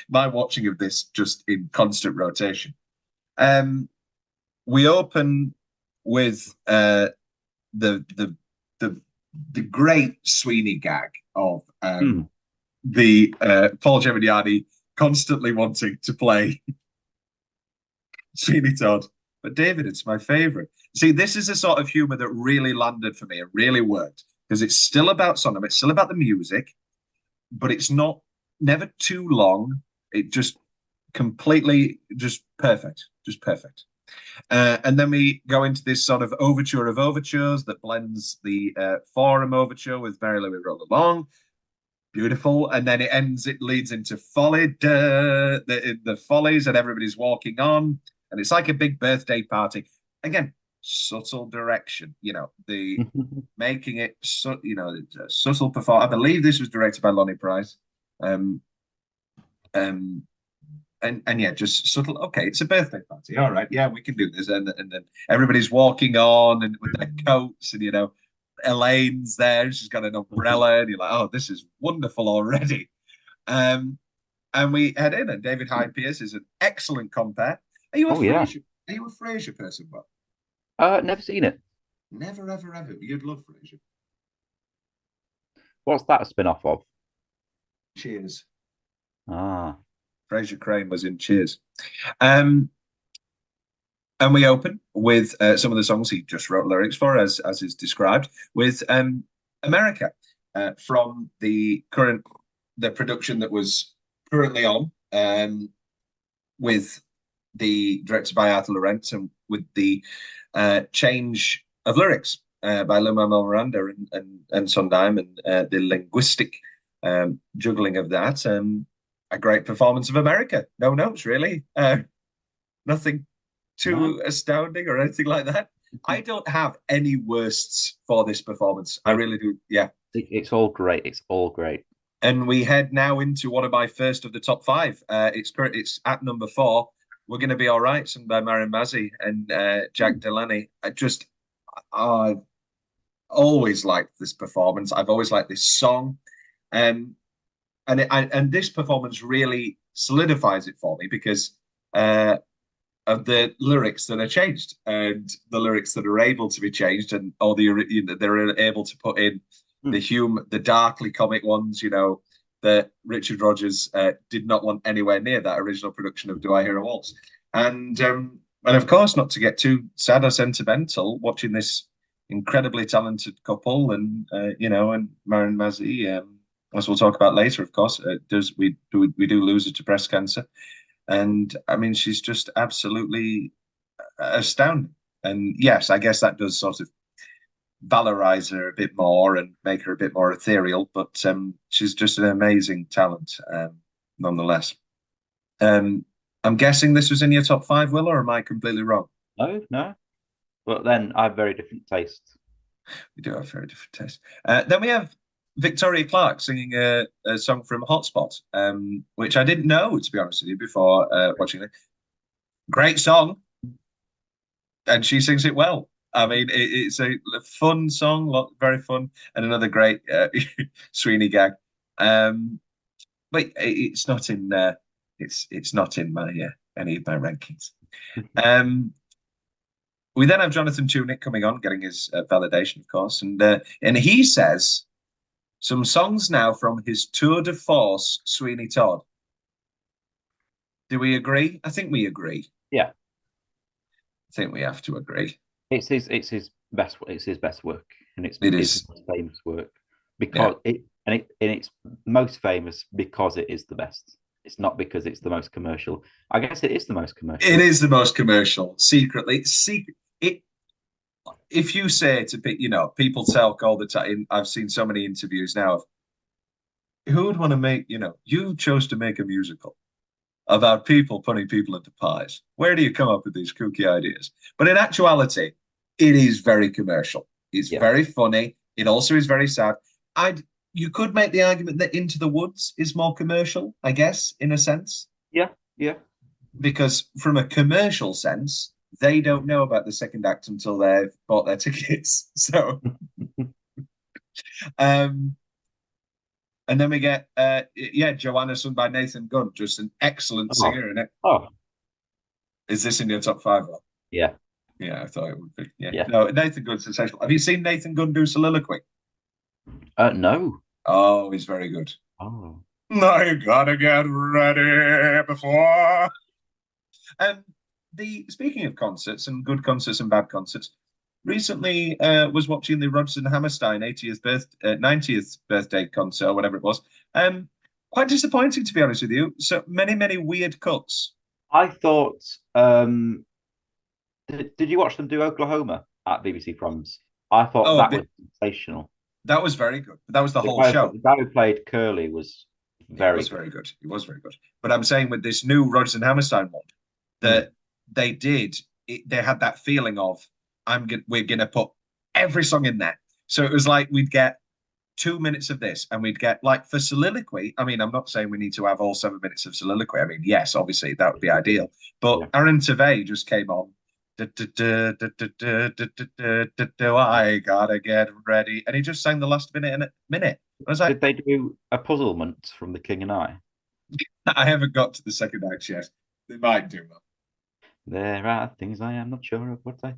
S1: My watching of this just in constant rotation. We open with the the the great Sweeney gag of the Paul Giamatti constantly wanting to play Sweeney Todd. But David, it's my favorite. See, this is a sort of humor that really landed for me. It really worked because it's still about Sondheim. It's still about the music, but it's not never too long. It just completely just perfect, just perfect. And then we go into this sort of overture of overtures that blends the Forum overture with Merrily We Roll Along. Beautiful. And then it leads into Folly, the Follies, and everybody's walking on. And it's like a big birthday party. Again, subtle direction, the making it, subtle performance. I believe this was directed by Lonnie Price. Um, um, and yeah, just subtle. Okay, it's a birthday party. All right, yeah, we can do this. And then everybody's walking on and with their coats, and Elaine's there. She's got an umbrella, and you're like, oh, this is wonderful already. And we head in, and David Hyde Pierce is an excellent compare. Are you a Frasier? Are you a Frasier person, Bob?
S2: Never seen it.
S1: Never, ever, ever. You'd love Frasier.
S2: What's that a spin-off of?
S1: Cheers.
S2: Ah.
S1: Frasier Crane was in Cheers. And we open with some of the songs he just wrote lyrics for, as is described, with America from the production that was currently on, with the directed by Arthur Laurent and with the change of lyrics by Lin-Manuel Miranda and Sondheim and the linguistic juggling of that. A great performance of America. No notes, really. Nothing too astounding or anything like that. I don't have any worsts for this performance. I really do. Yeah.
S2: It's all great. It's all great.
S1: And we head now into one of my first of the top five. It's at number 4. We're Gonna Be All Right, sung by Marion Mazzie and Jack Delaney. I've always liked this performance. I've always liked this song. And this performance really solidifies it for me because of the lyrics that are changed and the lyrics that are able to be changed, and all they're able to put in the darkly comic ones, that Richard Rodgers did not want anywhere near that original production of Do I Hear a Waltz? And of course, not to get too sad or sentimental, watching this incredibly talented couple and Marion Mazzie, as we'll talk about later, of course, we do lose her to breast cancer. And I mean, she's just absolutely astounding. And yes, I guess that does sort of valorize her a bit more and make her a bit more ethereal, but she's just an amazing talent, nonetheless. And I'm guessing this was in your top five, Will, or am I completely wrong?
S2: No, no. But then I have very different tastes.
S1: We do have very different tastes. Then we have Victoria Clark singing a song from Hotspot, which I didn't know, to be honest with you, before watching it. Great song, and she sings it well. I mean, it's a fun song, very fun, and another great Sweeney gag. Um, but it's not in it's not in my any of my rankings. Um, we then have Jonathan Tunick coming on, getting his validation, of course, and he says some songs now from his tour de force, Sweeney Todd. Do we agree? I think we agree.
S2: Yeah,
S1: I think we have to agree.
S2: it's his best work, and
S1: It
S2: it's
S1: is,
S2: most famous work
S1: yeah.
S2: because it's most famous because it is the best. It's not because it's the most commercial. I guess it is the most
S1: It
S2: commercial.
S1: is the most commercial, secretly. It if you say to people talk all the time. I've seen so many interviews now of who would want to make, you chose to make a musical about people putting people into pies. Where do you come up with these kooky ideas? But in actuality, it is very commercial. It's
S2: Yeah,
S1: very funny. It also is very sad. I'd You could make the argument that Into the Woods is more commercial, I guess, in a sense,
S2: yeah, yeah.
S1: because from a commercial sense, they don't know about the second act until they've bought their tickets. So, um, and then we get, Joanna, sung by Nathan Gunn, just an excellent
S2: Oh,
S1: singer in it.
S2: oh,
S1: Is this in your top five? Or?
S2: yeah,
S1: Yeah, I thought it would be. Yeah.
S2: yeah.
S1: No, Nathan Gunn's sensational. Have you seen Nathan Gunn do soliloquy?
S2: No.
S1: Oh, he's very good.
S2: Oh,
S1: Now you gotta get ready before. Um, the Speaking of concerts and good concerts and bad concerts, recently was watching the Rodgers and Hammerstein 90th birthday concert or whatever it was. Um, Quite disappointing to be honest with you. So many weird cuts.
S2: I thought. Did you watch them do Oklahoma at BBC Proms? I thought
S1: Oh, a
S2: that was
S1: bit.
S2: sensational.
S1: That was very good. That was the
S2: The
S1: whole
S2: guy,
S1: show.
S2: the guy who played Curly was
S1: He
S2: very
S1: was
S2: good.
S1: very good. He was very good. But I'm saying with this new Rodgers and Hammerstein one,
S2: Mm.
S1: that they had that feeling of we're gonna put every song in there. So it was like we'd get 2 minutes of this, and we'd get like for soliloquy. I mean, I'm not saying we need to have all 7 minutes of soliloquy. I mean, yes, obviously that would be ideal. But
S2: Yeah.
S1: Aaron Tveit just came on. I gotta get ready, and he just sang the last minute. I was like,
S2: Did they do a puzzlement from The King and I?
S1: I haven't got to the second act yet. They might do that.
S2: There are things I am not sure of what I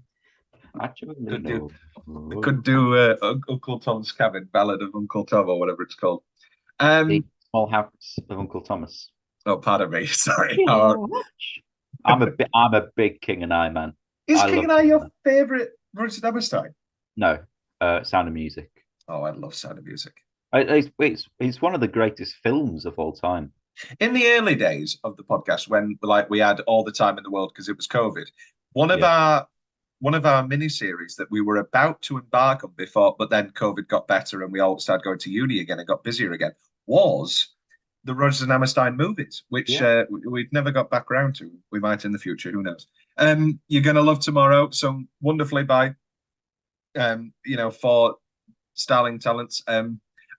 S2: actually
S1: Could do.
S2: know.
S1: They could do Uncle Tom's Cabin, Ballad of Uncle Tom, or whatever it's called.
S2: The
S1: Um,
S2: Small House of Uncle Thomas.
S1: oh, pardon me. Sorry.
S2: Yeah. I'm a big King and I man.
S1: Is
S2: I
S1: King
S2: love
S1: and I
S2: King and
S1: your
S2: I.
S1: favourite Roger Hammerstein?
S2: No, Sound of Music.
S1: Oh, I love Sound of Music.
S2: It's one of the greatest films of all time.
S1: In the early days of the podcast, when like we had all the time in the world because it was COVID, one of
S2: Yeah,
S1: our one of our mini series that we were about to embark on before, but then COVID got better and we all started going to uni again and got busier again, was the Rodgers and Hammerstein movies, which
S2: yeah.
S1: we've never got back around to. We might in the future, who knows? You're gonna love tomorrow, some wonderfully by for Starling talents.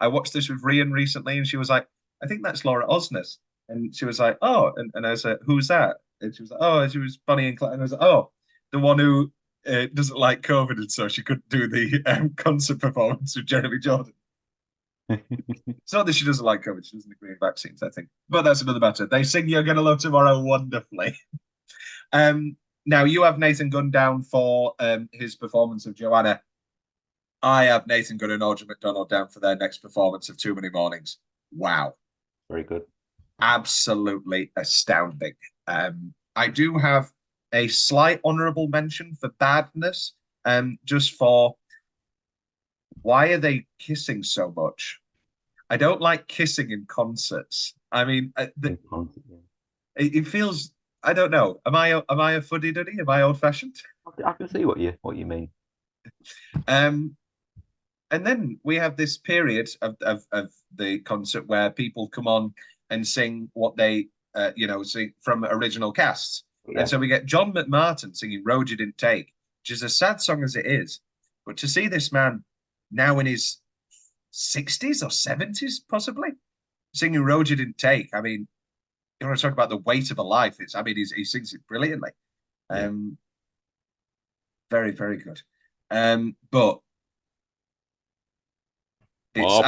S1: I watched this with Rian recently, and she was like, "I think that's Laura Osnes," and she was like, "Oh," and I was like, "Who's that?" And she was like, "Oh," and she was Bonnie and Clyde, and I was like, "Oh, the one who doesn't like COVID, and so she couldn't do the concert performance with Jeremy Jordan." It's not that she doesn't like COVID; she doesn't agree with vaccines, I think, but that's another matter. They sing "You're Gonna Love Tomorrow" wonderfully. Um, Now you have Nathan Gunn down for his performance of Joanna. I have Nathan Gunn and Audrey McDonald down for their next performance of Too Many Mornings. Wow.
S2: Very good.
S1: Absolutely astounding. I do have a slight honourable mention for badness, just for why are they kissing so much? I don't like kissing in concerts. I mean, it feels. I don't know. Am I a fuddy duddy? Am I old fashioned?
S2: I can see what you mean.
S1: Um, and then we have this period of the concert where people come on and sing what they from original casts.
S2: Yeah.
S1: And so we get John McMartin singing Road You Didn't Take, which is a sad song as it is. But to see this man now in his 60s or 70s, possibly, singing Road You Didn't Take, I mean, you want to talk about the weight of a life. He sings it brilliantly. Very, very good. But it's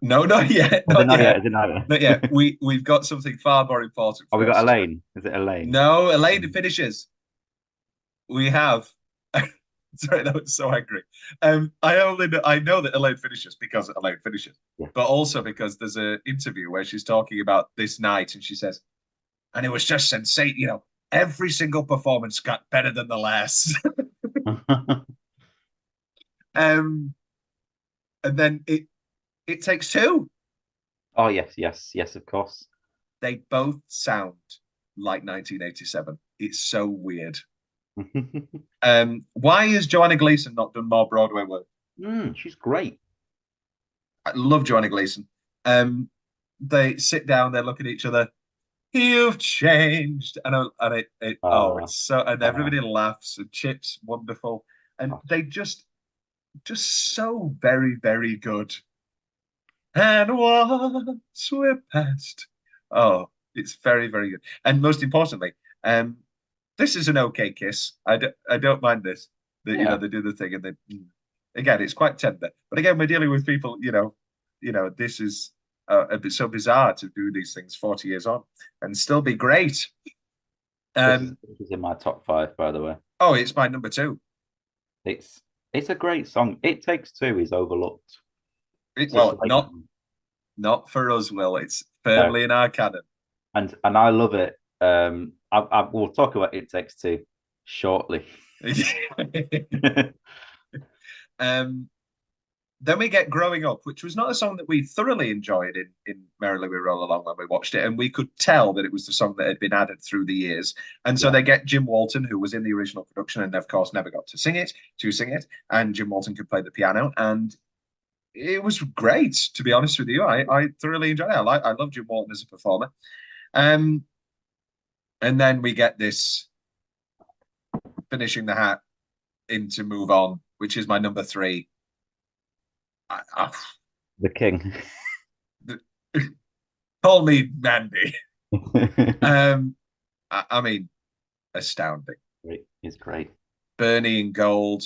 S1: no, not yet, not yet, not yet. We've got something far more important.
S2: Oh, we got Elaine. Is it Elaine?
S1: No, Elaine finishes. We have. Sorry, that was so angry. I know that Elaine finishes because Elaine finishes, but also because there's an interview where she's talking about this night, and she says, "And it was just sensational. Every single performance got better than the last." And then it takes two.
S2: Oh yes, of course.
S1: They both sound like 1987. It's so weird. Why has Joanna Gleason not done more Broadway work?
S2: She's great.
S1: I love Joanna Gleason. They sit down, they look at each other. You've changed, it's so, and everybody laughs. And Chip's wonderful, and they just so very, very good. And once we're past, oh, it's very, very good. And most importantly, this is an okay kiss. I don't mind this. They do the thing, and then again, it's quite tender. But again, we're dealing with people. This is a bit so bizarre to do these things 40 years on and still be great.
S2: This is in my top 5, by the way.
S1: Oh, it's my number 2.
S2: It's a great song. It Takes Two is overlooked.
S1: Not for us, Will. It's firmly in our canon,
S2: and I love it. We'll talk about It Takes Two shortly.
S1: Then we get Growing Up, which was not a song that we thoroughly enjoyed in Merrily We Roll Along when we watched it, and we could tell that it was the song that had been added through the years. And so they get Jim Walton, who was in the original production and of course never got to sing it, and Jim Walton could play the piano, and it was great, to be honest with you. I thoroughly enjoyed it. I love Jim Walton as a performer. And then we get this finishing the hat into Move On, which is my number 3.
S2: The King.
S1: Call me Mandy. I mean, astounding.
S2: It's great.
S1: Bernie in Gold.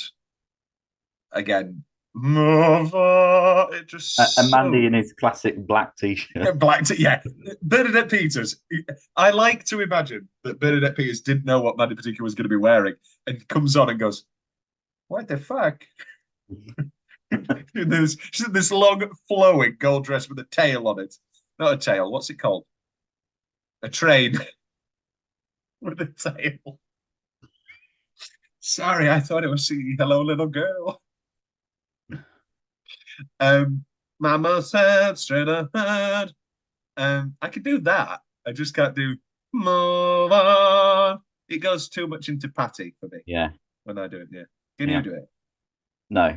S1: Again, move on. It just
S2: and Mandy in his classic black t-shirt.
S1: Bernadette Peters. I like to imagine that Bernadette Peters didn't know what Mandy Patinkin was going to be wearing and comes on and goes, "What the fuck?" There's this long flowing gold dress with a tail on it. Not a tail. What's it called? A train with a tail. Sorry, I thought it was singing "Hello, Little Girl." Mama said straight ahead. I could do that. I just can't do Move On. It goes too much into Patty for me.
S2: Yeah.
S1: When I do it, yeah. Can you do it?
S2: No.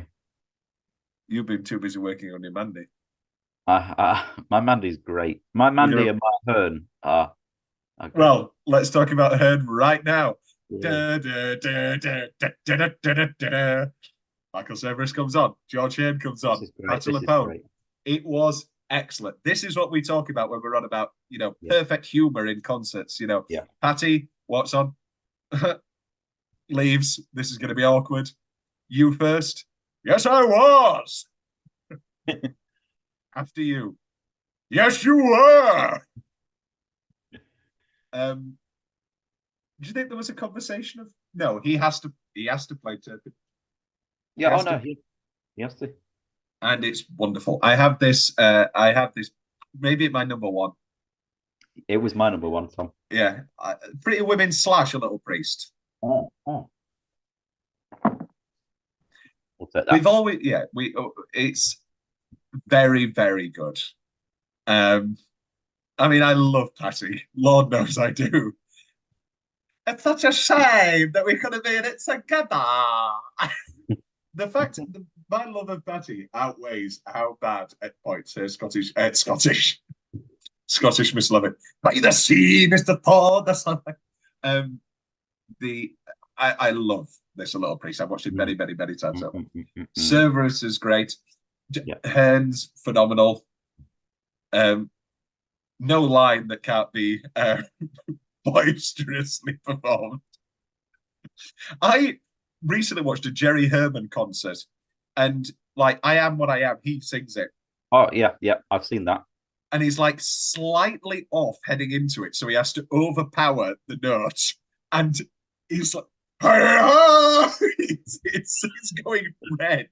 S1: You've been too busy working on your Mandy.
S2: My Mandy's great. My Mandy and my Hearn are. Okay.
S1: Well, let's talk about Hearn right now.
S2: Yeah.
S1: Michael Cerverus comes on. George Hearn comes on. Patti LuPone. It was excellent. This is what we talk about when we're on about, perfect humor in concerts. Patty, what's on? Leaves. This is going to be awkward. You first. Yes, I was. After you. Yes, you were. Do you think there was a conversation of no? He has to play Turpin.
S2: Yeah, he has to.
S1: And it's wonderful. I have this maybe my number 1.
S2: It was my number 1, Tom.
S1: Yeah. Pretty Women / A Little Priest.
S2: Oh. We'll take that.
S1: We've always it's very, very good. I mean, I love Patty. Lord knows I do. It's such a shame that we could have been it together. The fact that my love of Patty outweighs how bad at points her Scottish Scottish Miss Lovett. By the sea, Mr. Ford. That's not um the I love this a little priest. I've watched it many, many, many times over. Cerberus is great.
S2: Yeah.
S1: Hearn's phenomenal. No line that can't be boisterously performed. I recently watched a Jerry Herman concert, and like I Am What I Am, he sings it.
S2: Oh yeah, yeah, I've seen that.
S1: And he's like slightly off heading into it, so he has to overpower the notes. And he's like, it's going red.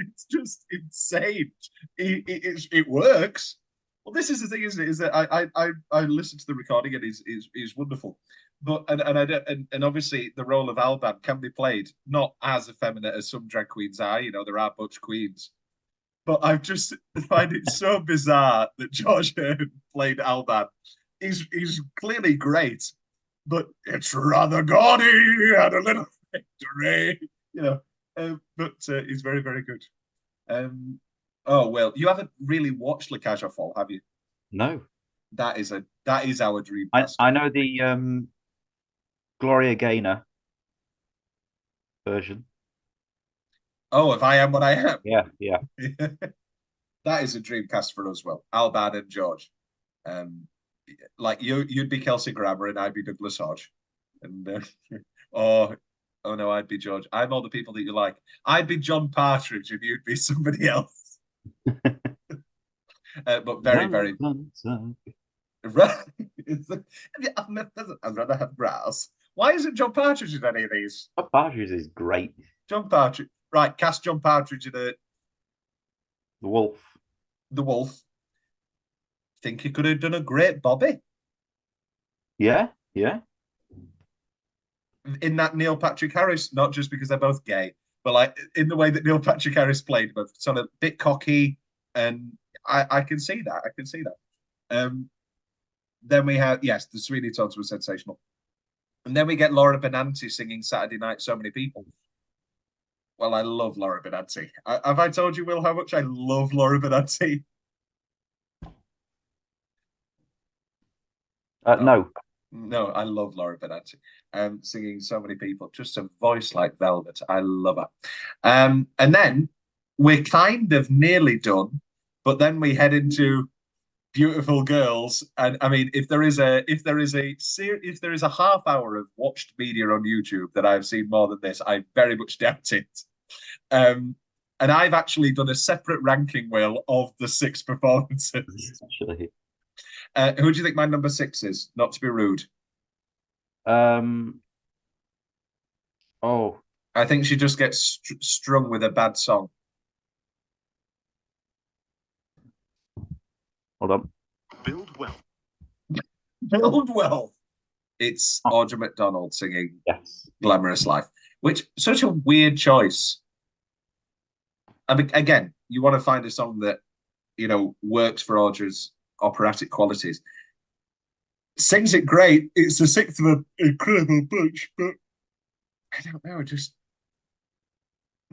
S1: It's just insane. It works. Well, this is the thing, isn't it? Is that I listened to the recording and is wonderful. But and I don't and obviously the role of Alban can be played not as effeminate as some drag queens are. You know, there are butch queens. But I just find it so bizarre that George Hearn played Alban. He's clearly great, but it's rather gaudy and a little victory, you know. But he's very, very good. Oh well, you haven't really watched Le Cage aux Folles, have you?
S2: No,
S1: That is our dream
S2: I
S1: cast.
S2: I know the Gloria Gaynor version.
S1: Oh, if I am what I am,
S2: Yeah, yeah.
S1: that is a dream cast for us. Well, Alban and George. Um, like you'd be Kelsey Grammer and I'd be Douglas Hodge, and oh, oh no, I'd be George. I'm all the people that you like. I'd be John Partridge and you'd be somebody else. But very, very. I'd rather have grass. Why isn't John Partridge in any of these?
S2: Partridge is great.
S1: John Partridge, right? Cast John Partridge in
S2: The Wolf.
S1: the Wolf. Think he could have done a great Bobby
S2: Yeah, yeah.
S1: in that Neil Patrick Harris, not just because they're both gay, but like in the way that Neil Patrick Harris played, but sort of a bit cocky, and I can see that. I can see that. Then we have yes, the Sweeney Todds were sensational, and then we get Laura Benanti singing Saturday Night. So many people. Well, I love Laura Benanti. Have I told you, Will, how much I love Laura Benanti?
S2: No.
S1: No, I love Laura Benanti. Singing so many people, just a voice like velvet. I love her. And then we're kind of nearly done, but then we head into Beautiful Girls. And I mean, if there is a half hour of watched media on YouTube that I've seen more than this, I very much doubt it. And I've actually done a separate ranking, Will, of the 6 performances.
S2: Actually.
S1: Who do you think my number 6 is? Not to be rude.
S2: Oh,
S1: I think she just gets strung with a bad song.
S2: hold on.
S3: Build well.
S1: Build well. It's Audra McDonald singing
S2: Yes.
S1: Glamorous Life, which such a weird choice. I mean, again, you want to find a song that, you know, works for Audra's operatic qualities. Sings it great. It's the 6th of an incredible bunch, but I don't know. It just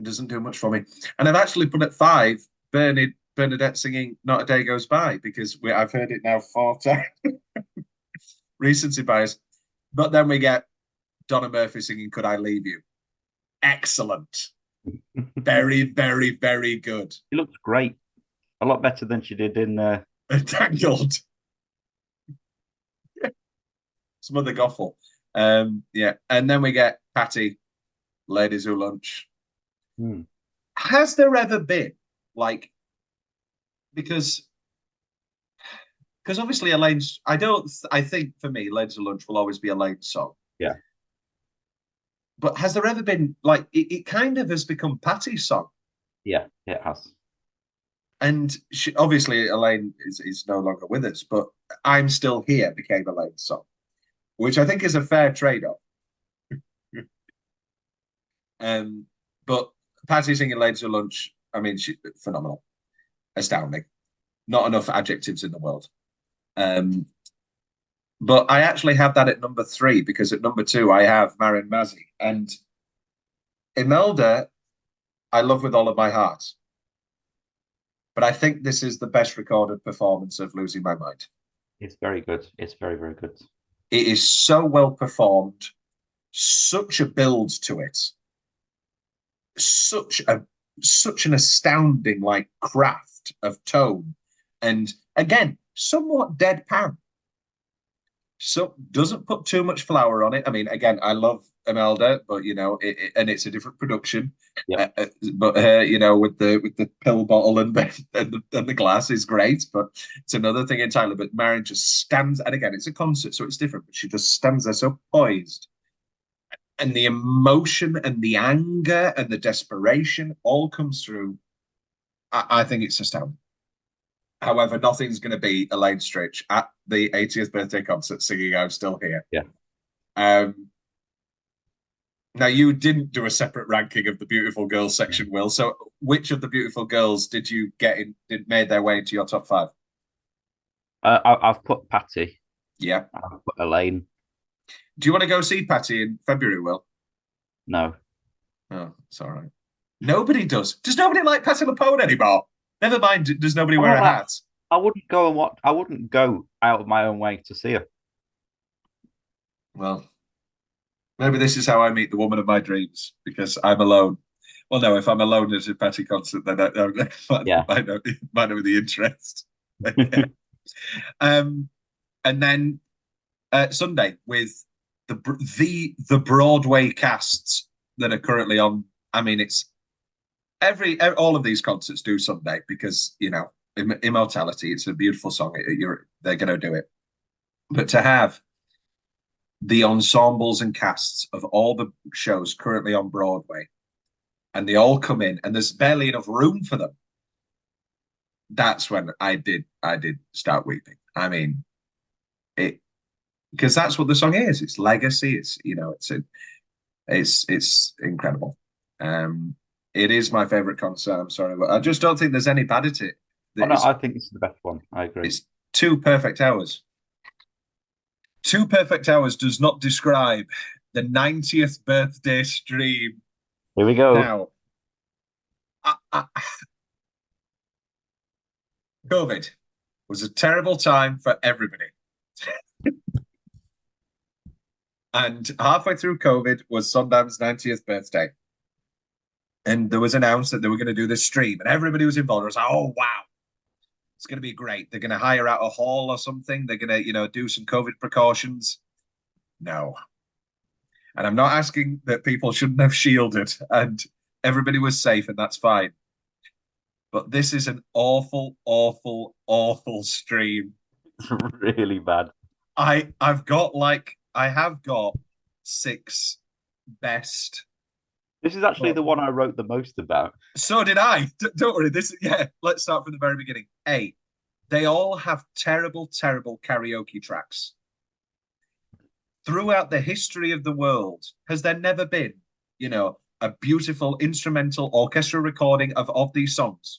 S1: doesn't do much for me. And I've actually put at 5 Bernadette singing Not a Day Goes By because I've heard it now 4 times. Recency bias. But then we get Donna Murphy singing Could I Leave You? Excellent. Very, very, very good.
S2: She looks great. A lot better than she did in
S1: Tangled. Some other goffle. Yeah. And then we get Patty, Ladies Who Lunch. Has there ever been, like, because obviously Elaine's, I think for me, Ladies Who Lunch will always be Elaine's song.
S2: Yeah.
S1: But has there ever been, like, it kind of has become Patty's song?
S2: Yeah, it has.
S1: And obviously Elaine is no longer with us, but I'm Still Here became Elaine's song, which I think is a fair trade-off. But Patty singing Ladies Who Lunch, I mean, phenomenal, astounding. Not enough adjectives in the world. But I actually have that at number 3 because at number 2 I have Marin Mazzy. And Imelda, I love with all of my heart. but I think this is the best recorded performance of Losing My Mind.
S2: It's very good. It's very, very good.
S1: It is so well performed, such a build to it, such a such an astounding like craft of tone, and again, somewhat deadpan. So doesn't put too much flour on it. I mean, again, I love Imelda, but and it's a different production.
S2: Yep.
S1: But with the pill bottle and the glass is great, but it's another thing entirely. But Marion just stands, and again, it's a concert, so it's different. But she just stands there so poised, and the emotion and the anger and the desperation all comes through. I think it's astounding. However, nothing's going to beat Elaine Stritch at the 80th birthday concert singing "I'm Still Here."
S2: Yeah.
S1: Now, you didn't do a separate ranking of the beautiful girls section, Will. So, which of the beautiful girls did you get in? Did made their way into your top five?
S2: I've put Patty.
S1: Yeah.
S2: I've put Elaine.
S1: Do you want to go see Patty in February, Will?
S2: No.
S1: Oh, it's all right. Nobody does. Does nobody like Patty LaPone anymore? Never mind. Does nobody wear a hat?
S2: I wouldn't go and watch. I wouldn't go out of my own way to see her.
S1: Well, maybe this is how I meet the woman of my dreams because I'm alone. Well, no, if I'm alone at a Patty concert, then
S2: Yeah.
S1: might not be the interest. And then Sunday with the Broadway casts that are currently on. I mean, it's all of these concerts do Sunday because Immortality. It's a beautiful song. They're going to do it, but to have the ensembles and casts of all the shows currently on Broadway, and they all come in, and there's barely enough room for them. That's when I did start weeping. I mean, because that's what the song is. It's legacy. It's incredible. It is my favorite concert. I'm sorry, but I just don't think there's any bad at it.
S2: Oh, no, I think it's the best one. I agree.
S1: It's 2 perfect hours. 2 perfect hours does not describe the 90th birthday stream.
S2: Here we go.
S1: Now, COVID was a terrible time for everybody. And halfway through COVID was Sondheim's 90th birthday. And there was announced that they were going to do this stream, and everybody was involved. I was like, oh, wow. It's going to be great. They're going to hire out a hall or something. They're going to, do some COVID precautions. No. And I'm not asking that people shouldn't have shielded and everybody was safe, and that's fine. But this is an awful, awful, awful stream.
S2: It's really bad.
S1: I have got 6 best.
S2: This is actually the one I wrote the most about.
S1: So did I. Don't worry. Let's start from the very beginning. They all have terrible, terrible karaoke tracks. Throughout the history of the world, has there never been, a beautiful instrumental orchestral recording of these songs?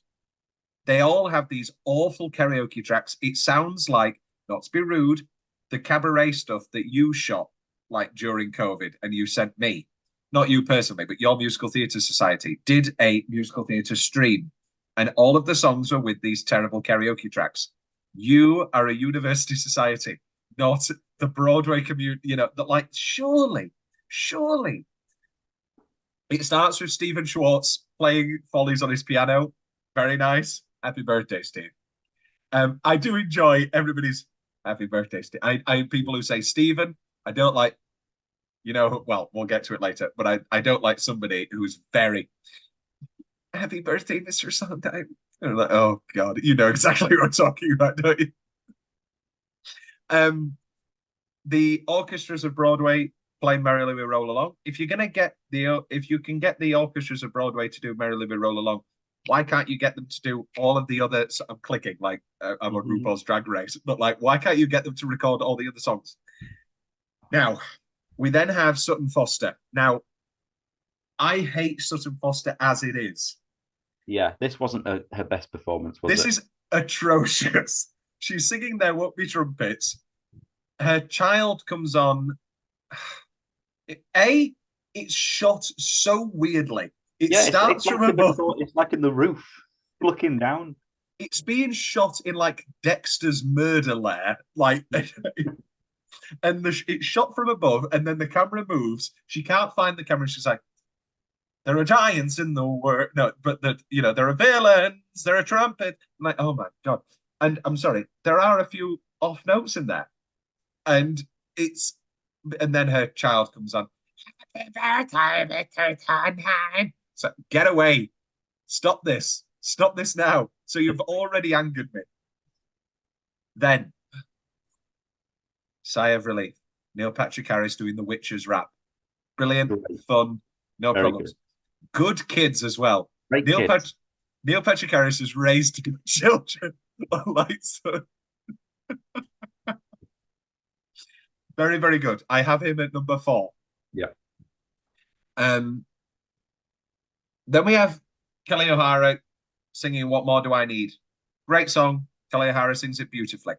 S1: They all have these awful karaoke tracks. It sounds like, not to be rude, the cabaret stuff that you shot like during COVID and you sent me. Not you personally, but your musical theatre society did a musical theatre stream, and all of the songs were with these terrible karaoke tracks. You are a university society, not the Broadway community. Surely. It starts with Stephen Schwartz playing Follies on his piano. Very nice. Happy birthday, Steve. I do enjoy everybody's happy birthday, Steve. I people who say Stephen, I don't like. Well, we'll get to it later, but I don't like somebody who's very happy birthday, Mr. Sondheim. And I'm like, oh God, you know exactly what I'm talking about, don't you? The orchestras of Broadway play Merrily We Roll Along. If you can get the orchestras of Broadway to do Merrily We Roll Along, why can't you get them to do all of the other? I'm clicking like I'm on RuPaul's Drag Race, but why can't you get them to record all the other songs? Now, we then have Sutton Foster. Now, I hate Sutton Foster as it is.
S2: Yeah, this wasn't her best performance, was it?
S1: This is atrocious. She's singing There Won't Be Trumpets. Her child comes on. It's shot so weirdly. It starts from above.
S2: It's like in the roof, looking down.
S1: it's being shot in like Dexter's murder lair, like, and it's shot from above, and then the camera moves. She can't find the camera. She's like, "There are giants in the world, no, but there are villains, there are trumpets." I'm like, oh my god! And I'm sorry, there are a few off notes in there, and it's, and then her child comes on. Happy birthday, Mr. Sondheim. So get away. Stop this. Stop this now. So you've already angered me. Then, sigh of relief. Neil Patrick Harris doing the Witcher's rap. Brilliant, fun, no
S2: Very
S1: problems. Good kids as well.
S2: Great
S1: Neil,
S2: kids.
S1: Neil Patrick Harris has raised good children. Like, so. Very, very good. I have him at number 4.
S2: Yeah.
S1: Then we have Kelly O'Hara singing "What More Do I Need." Great song. Kelly O'Hara sings it beautifully.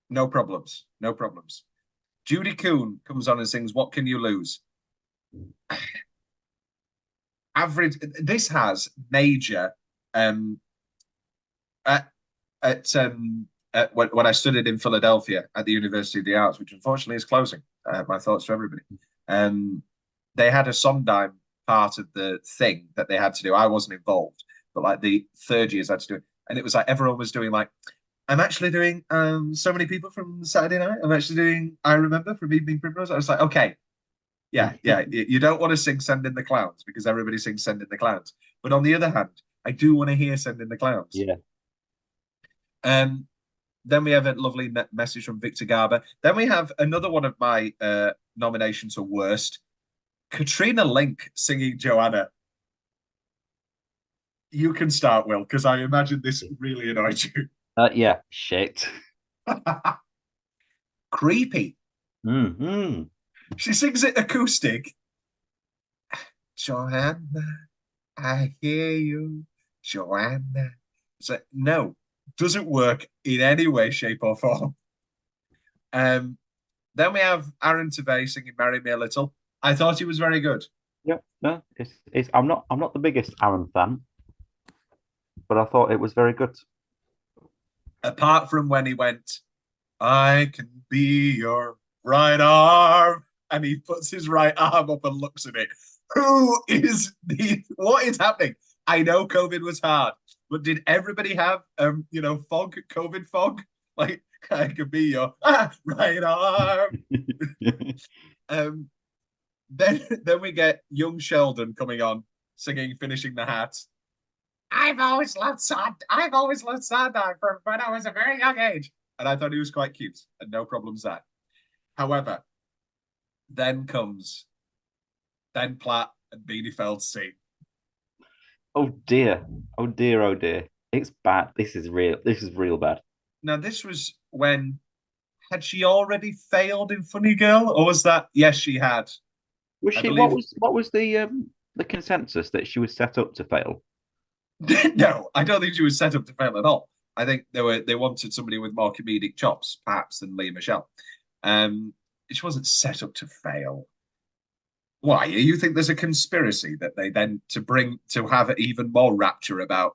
S1: No problems. No problems. Judy Kuhn comes on and sings "What Can You Lose." Average. This has major. At when I studied in Philadelphia at the University of the Arts, which unfortunately is closing. My thoughts to everybody. They had a Sondheim part of the thing that they had to do. I wasn't involved, but like the third years had to do it, and it was like everyone was doing like, I'm actually doing So Many People from Saturday Night. I'm actually doing I Remember from Evening Primrose. I was like, okay, yeah. You don't want to sing Send in the Clowns because everybody sings Send in the Clowns. But on the other hand, I do want to hear Send in the Clowns.
S2: Yeah.
S1: Then we have a lovely message from Victor Garber. Then we have another one of my nominations for worst. Katrina Link singing Joanna. You can start, Will, because I imagine this really annoyed you.
S2: Yeah, shit.
S1: Creepy.
S2: Mm-hmm.
S1: She sings it acoustic. Joanna, I hear you, Joanna. It's like, no, doesn't work in any way, shape, or form. Then we have Aaron Tveit singing "Marry Me a Little." I thought he was very good.
S2: Yeah, no, it's I'm not the biggest Aaron fan, but I thought it was very good.
S1: Apart from when he went, "I can be your right arm," and he puts his right arm up and looks at it. What is happening? I know COVID was hard, but did everybody have fog, COVID fog? Like, I could be your right arm. Then we get young Sheldon coming on, singing "Finishing the Hat." I've always loved Sondheim from when I was a very young age. And I thought he was quite cute, and no problems there. However, then comes Ben Platt and Beanie Feldstein.
S2: Oh dear. Oh dear, oh dear. It's bad. This is real bad.
S1: Now, this was when, had she already failed in Funny Girl, or was that? Yes, she had.
S2: Was
S1: I
S2: she
S1: believe...
S2: what was the consensus that she was set up to fail?
S1: No, I don't think she was set up to fail at all. I think they wanted somebody with more comedic chops, perhaps, than Leah Michelle. She wasn't set up to fail. Why? You think there's a conspiracy that they then to have even more rapture about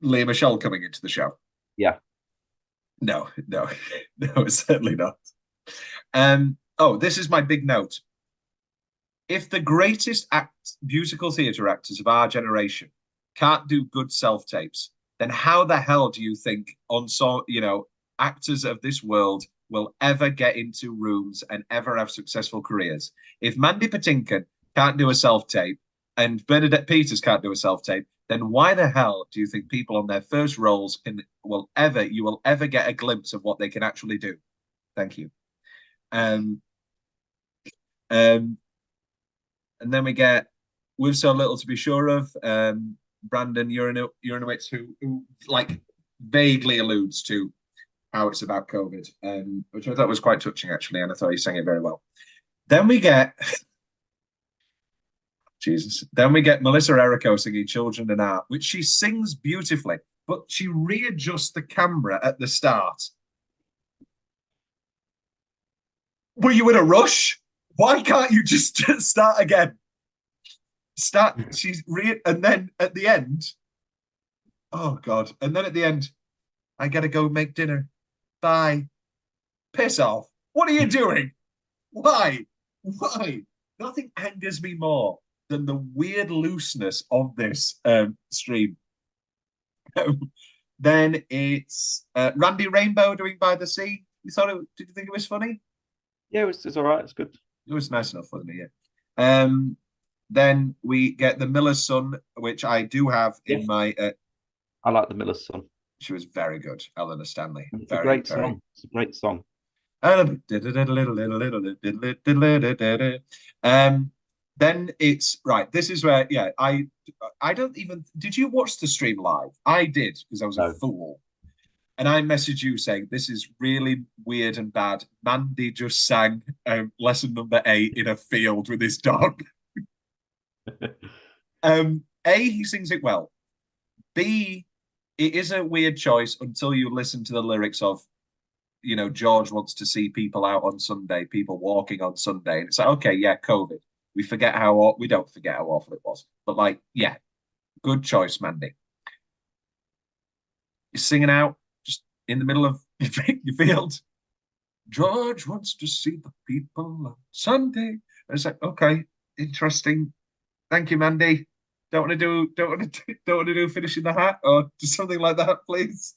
S1: Leah Michelle coming into the show?
S2: Yeah.
S1: No, certainly not. This is my big note. If the greatest musical theatre actors of our generation can't do good self-tapes, then how the hell do you think actors of this world will ever get into rooms and ever have successful careers? If Mandy Patinkin can't do a self-tape and Bernadette Peters can't do a self-tape, then why the hell do you think people on their first roles you will ever get a glimpse of what they can actually do? Thank you. And then we get "We've So Little to Be Sure Of," Brandon Uranowitz, who like vaguely alludes to how it's about COVID, which I thought was quite touching, actually, and I thought he sang it very well. Then we get Then we get Melissa Errico singing "Children and Art," which she sings beautifully, but she readjusts the camera at the start. Were you in a rush? Why can't you just start again? And then at the end, oh God. And then at the end, I gotta go make dinner. Bye. Piss off. What are you doing? Why? Why? Nothing angers me more than the weird looseness of this stream. Then it's Randy Rainbow doing By the Sea. Did you think it was funny?
S2: Yeah, it's all right. It's good.
S1: It was nice enough, wasn't it? Yeah. Then we get The Miller's Son, which I do have
S2: Yeah,
S1: in my.
S2: I like The Miller's Son.
S1: She was very good, Eleanor Stanley.
S2: It's a
S1: Very,
S2: great
S1: very.
S2: song. It's a great song.
S1: Um, then it's right. This is where, yeah, I don't even. Did you watch the stream live? I did because I was a
S2: No.
S1: fool. And I messaged you saying this is really weird and bad. Mandy just sang lesson number 8 in a field with his dog. A, he sings it well. B, it is a weird choice until you listen to the lyrics of, George wants to see people out on Sunday, people walking on Sunday. And it's like, okay, yeah, COVID. We don't forget how awful it was. But like, yeah, good choice, Mandy. You're singing out just in the middle of your field. George wants to see the people on Sunday. And it's like, okay, interesting. Thank you, Mandy. Don't want to do finishing the hat or just something like that, please.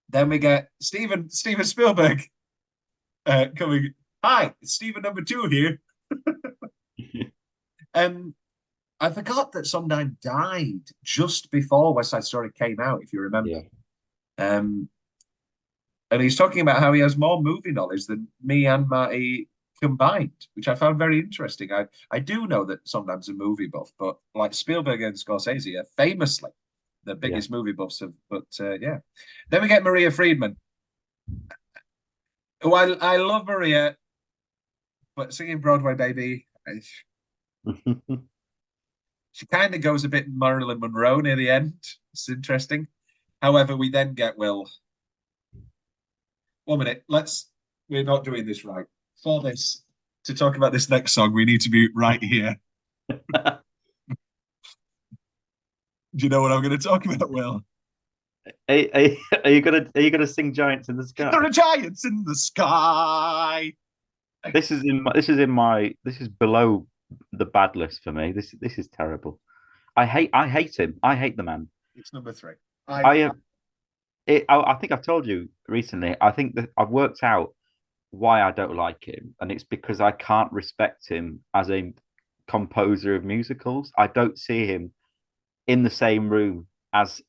S1: Then we get Steven Spielberg coming. Hi, it's Steven number 2 here. I forgot that Sondheim died just before West Side Story came out, if you remember.
S2: Yeah.
S1: And he's talking about how he has more movie knowledge than me and Marty combined, which I found very interesting. I do know that Sondheim's a movie buff, but like Spielberg and Scorsese are famously the biggest movie buffs of. But yeah, then we get Maria Friedman. Oh, I love Maria, but singing Broadway Baby, she kind of goes a bit Marilyn Monroe near the end. It's interesting. However, we then get Will. 1 minute. We're not doing this right. For this, to talk about this next song, we need to be right here. Do you know what I'm going to talk about, Will?
S2: Are you gonna sing Giants in the Sky?
S1: There are giants in the sky.
S2: This is below the bad list for me. This is terrible. I hate him. I hate the man.
S1: It's number 3.
S2: I think I've told you recently. I think that I've worked out why I don't like him, and it's because I can't respect him as a composer of musicals. I don't see him in the same room as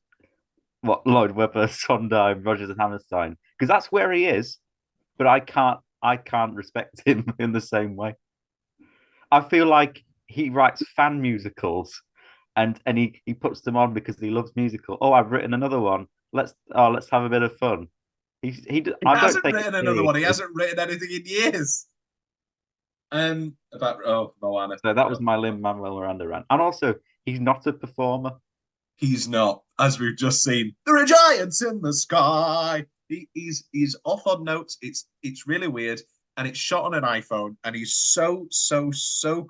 S2: Lloyd Webber, Sondheim, Rodgers and Hammerstein, because that's where he is. But I can't respect him in the same way. I feel like he writes fan musicals, and he puts them on because he loves musical. Oh, I've written another one. Let's have a bit of fun. He
S1: hasn't written another one. He hasn't written anything in years. About Moana.
S2: So that was my Lin-Manuel Miranda rant. And also, he's not a performer.
S1: He's not, as we've just seen. There are giants in the sky. He's off on notes. It's really weird, and it's shot on an iPhone, and he's so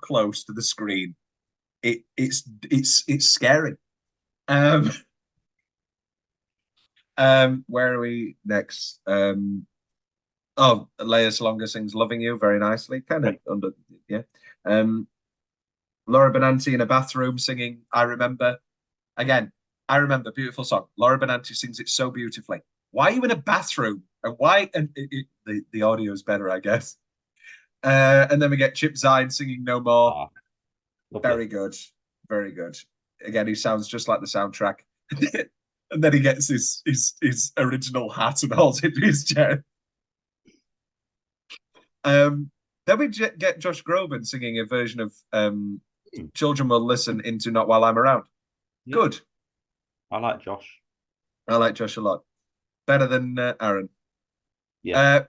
S1: close to the screen. It's scary. Where are we next? Leia Salonga sings "Loving You" very nicely, kind of under, yeah. Laura Benanti in a bathroom singing "I Remember." Again, I remember, beautiful song. Laura Benanti sings it so beautifully. Why are you in a bathroom? And why? And the audio is better, I guess. And then we get Chip Zien singing "No More." Very good, very good. Again, he sounds just like the soundtrack. And then he gets his original hat and holds it to his chest. Then we get Josh Groban singing a version of "Children Will Listen" into "Not While I'm Around." Yeah. Good.
S2: I like Josh.
S1: I like Josh a lot. Better than Aaron.
S2: Yeah.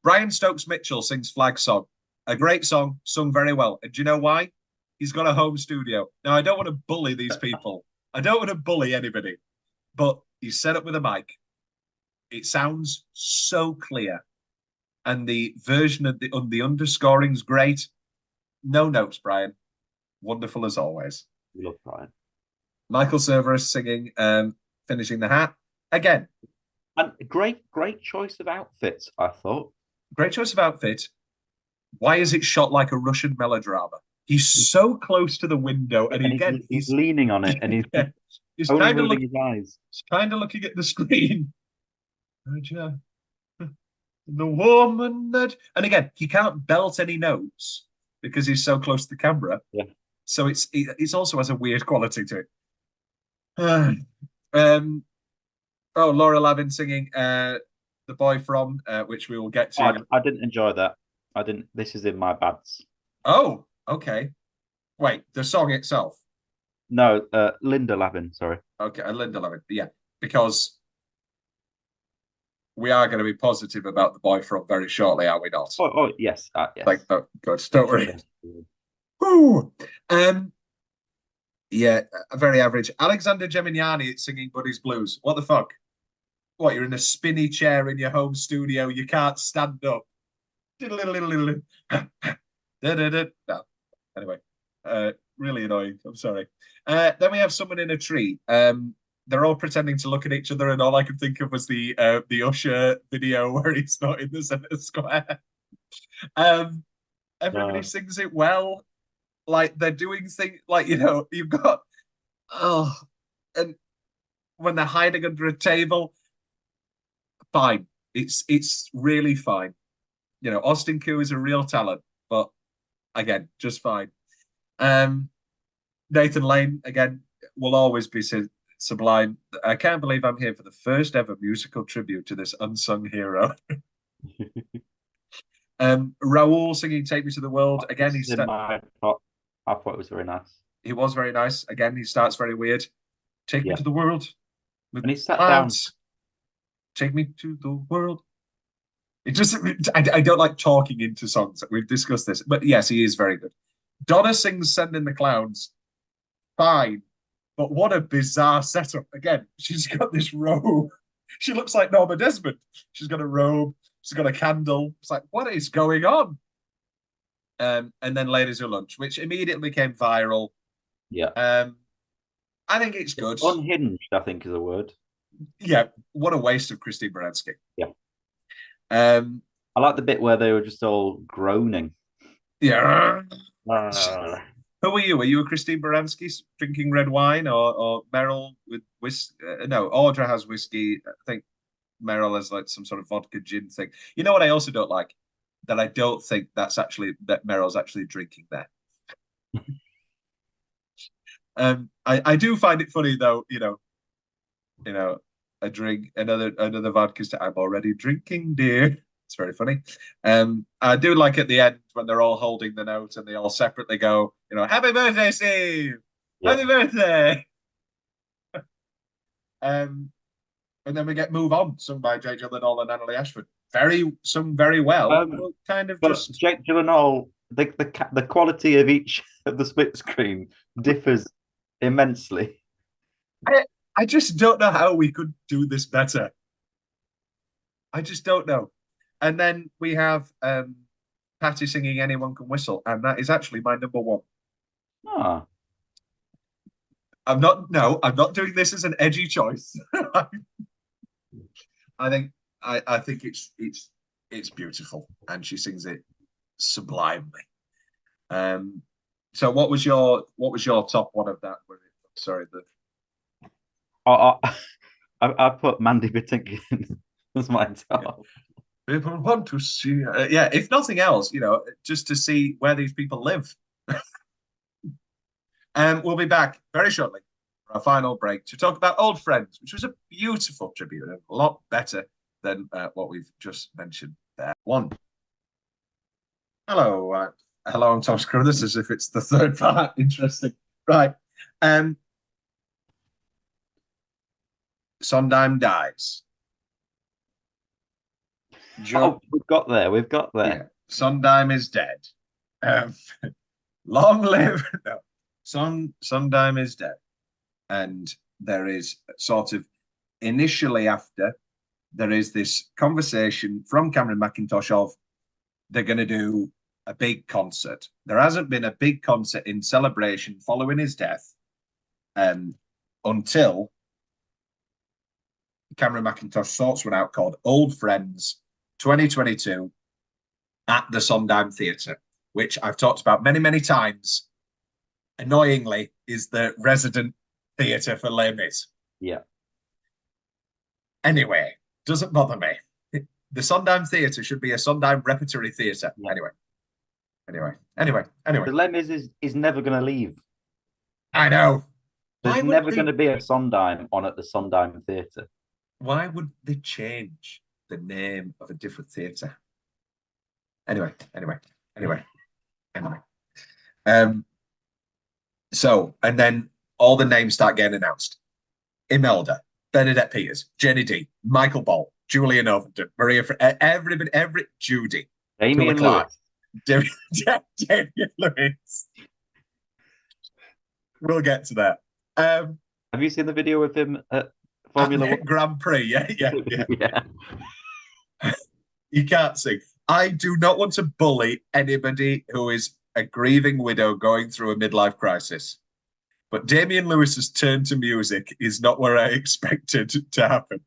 S1: Brian Stokes Mitchell sings "Flag Song." A great song, sung very well. And do you know why? He's got a home studio. Now, I don't want to bully these people. I don't want to bully anybody. But he's set up with a mic. It sounds so clear. And the version of the underscoring's great. No notes, Brian. Wonderful as always.
S2: We love Brian.
S1: Michael Cerverus singing, finishing the hat. Again,
S2: And great choice of outfits, I thought.
S1: great choice of outfit. Why is it shot like a Russian melodrama? He's so close to the window, and
S2: And
S1: again,
S2: he's leaning on it, and he's
S1: yeah, he's
S2: only
S1: kind of
S2: moving his eyes.
S1: he's kind of looking at the screen. The woman that, and again, he can't belt any notes because he's so close to the camera.
S2: Yeah.
S1: So it's also has a weird quality to it. um, oh, Laura Lavin singing "The Boy From," which we will get to.
S2: I didn't enjoy that. I didn't. This is in my bads.
S1: Oh, okay. Wait, the song itself.
S2: No, Linda Lavin. Sorry.
S1: Okay, Linda Lavin. Yeah, because we are going to be positive about "The Boy From" very shortly, are we not?
S2: Oh yes, yes.
S1: Like, oh, good. Don't worry. Woo. Yeah, very average. Alexander Geminiani singing Buddy's Blues. What the fuck? What, you're in a spinny chair in your home studio, you can't stand up. No. Anyway, really annoying. I'm sorry. Then we have someone in a tree. They're all pretending to look at each other, and all I could think of was the Usher video where he's not in the center square. Everybody sings it well. Like they're doing things like, you've got and when they're hiding under a table, fine. It's really fine. Austin Koo is a real talent, but again, just fine. Nathan Lane, again, will always be sublime. I can't believe I'm here for the first ever musical tribute to this unsung hero. Raoul singing "Take Me to the World." Again, he's
S2: in my top. I thought it was very nice.
S1: He was very nice. Again, he starts very weird. Take me to the world.
S2: And he sat down.
S1: Take me to the world. I don't like talking into songs. We've discussed this, but yes, he is very good. Donna sings "Send in the Clowns." Fine, but what a bizarre setup. Again, she's got this robe. She looks like Norma Desmond. She's got a robe. She's got a candle. It's like, what is going on? And then Ladies Who Lunch, which immediately became viral.
S2: Yeah.
S1: I think it's good.
S2: Unhinged, I think, is a word.
S1: Yeah. What a waste of Christine Baranski.
S2: Yeah.
S1: I
S2: like the bit where they were just all groaning.
S1: Yeah. Who were you? Were you a Christine Baranski drinking red wine, or Meryl with whiskey? No, Audra has whiskey. I think Meryl has like some sort of vodka gin thing. You know what I also don't like? That I don't think that Meryl's actually drinking there. I do find it funny though, a drink, another vodka. I'm already drinking, dear. It's very funny. I do like at the end when they're all holding the note and they all separately go, "Happy birthday, Steve! Yeah. Happy birthday!" And then we get "Move On," sung by Jake Gyllenhaal and Annaleigh Ashford. Sung very well. Kind of just
S2: Jake Gyllenhaal. The quality of each of the split screen differs immensely.
S1: I just don't know how we could do this better. I just don't know. And then we have Patty singing "Anyone Can Whistle," and that is actually my number one.
S2: Ah.
S1: I'm not doing this as an edgy choice. I think it's beautiful, and she sings it sublimely. So what was your top one of that? Sorry,
S2: I put Mandy Patinkin as my top.
S1: People want to see, if nothing else, just to see where these people live. And we'll be back very shortly for our final break to talk about Old Friends, which was a beautiful tribute and a lot better than what we've just mentioned there. Hello, I'm Tom Carruthers, as if it's the third part. Interesting, right? Sondheim dies.
S2: We've got there. Yeah.
S1: Sondheim is dead. Long live no. Sondheim is dead, and there is sort of initially after there is this conversation from Cameron Mackintosh of they're going to do a big concert. There hasn't been a big concert in celebration following his death until Cameron McIntosh sorts one out called Old Friends 2022 at the Sondheim Theatre, which I've talked about many, many times. Annoyingly, is the resident theatre for Les Mis.
S2: Yeah.
S1: Anyway, doesn't bother me. The Sondheim Theatre should be a Sondheim repertory theatre. Yeah. Anyway.
S2: The Les Mis is never going to leave.
S1: I know.
S2: There's never going to be a Sondheim on at the Sondheim Theatre.
S1: Why would they change the name of a different theatre? Anyway. So, and then all the names start getting announced. Imelda, Bernadette Peters, Jenny D, Michael Ball, Julian Overton, Maria, everybody, Judy,
S2: Damien Lewis.
S1: Damien Lewis. We'll get to that.
S2: Have you seen the video of him at Formula One
S1: Grand Prix? Yeah.
S2: Yeah.
S1: You can't see. I do not want to bully anybody who is a grieving widow going through a midlife crisis. But Damien Lewis's turn to music is not where I expected to happen.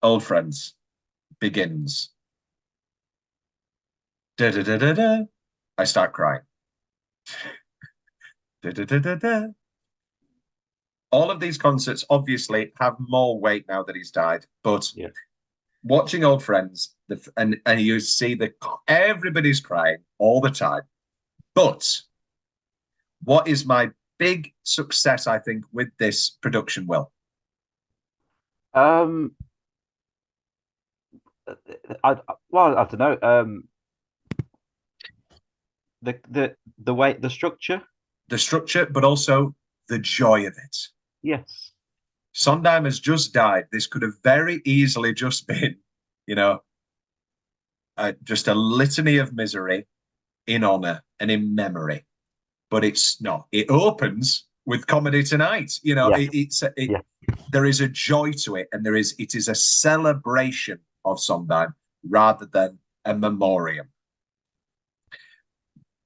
S1: Old Friends begins. Da da da da da. I start crying. Da da da da da. All of these concerts obviously have more weight now that he's died, but watching Old Friends, and you see everybody's crying all the time. But what is my big success, I think, with this production, Will?
S2: I don't know. The way, the structure,
S1: but also the joy of it.
S2: Yes.
S1: Sondheim has just died. This could have very easily just been, just a litany of misery in honor and in memory, but it's not. It opens with Comedy Tonight. There is a joy to it, and it is a celebration of Sondheim rather than a memoriam.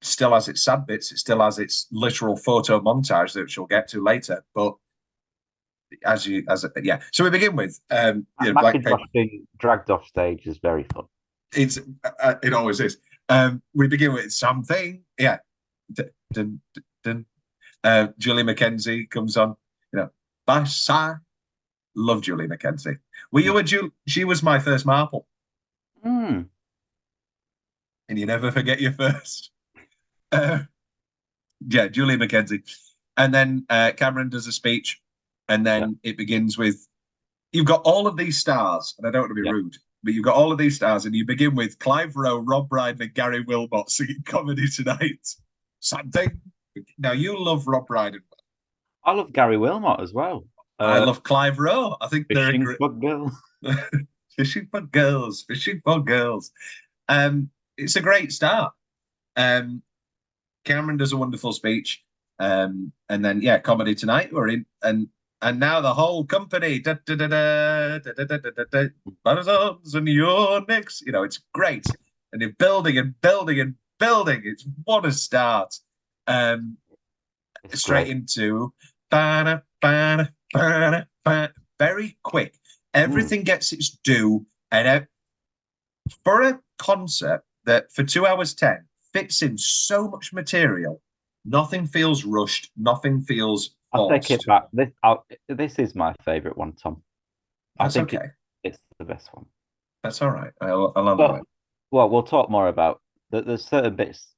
S1: Still has its sad bits. It still has its literal photo montage that we'll get to later. But so we begin with
S2: Macintosh being dragged off stage is very fun.
S1: It always is. We begin with something. Yeah. Julie Mackenzie comes on. Basa. Love Julie Mackenzie. Were you a Julie? She was my first Marple.
S2: And
S1: you never forget your first. Julie Mackenzie. And then Cameron does a speech. And then it begins with, you've got all of these stars, and I don't want to be rude, but you've got all of these stars, and you begin with Clive Rowe, Rob Brydon, and Gary Wilmot singing Comedy Tonight. Something. Now, you love Rob Brydon.
S2: I love Gary Wilmot as well.
S1: I love Clive Rowe. I think they're
S2: Fishing for girls.
S1: Fishing for girls. It's a great start. Cameron does a wonderful speech. And then, Comedy Tonight, we're in, and now the whole company, Amazons and your next, it's great. And they're building and building and building. It's what a start. Straight into very quick. Everything gets its due. And for a concert that for 2 hours 10 fits in so much material, nothing feels rushed. Nothing feels
S2: I'll take it back. This is my favourite one, Tom.
S1: That's okay.
S2: It's the best one.
S1: That's all right. I'll allow it.
S2: Well, we'll talk more about there's certain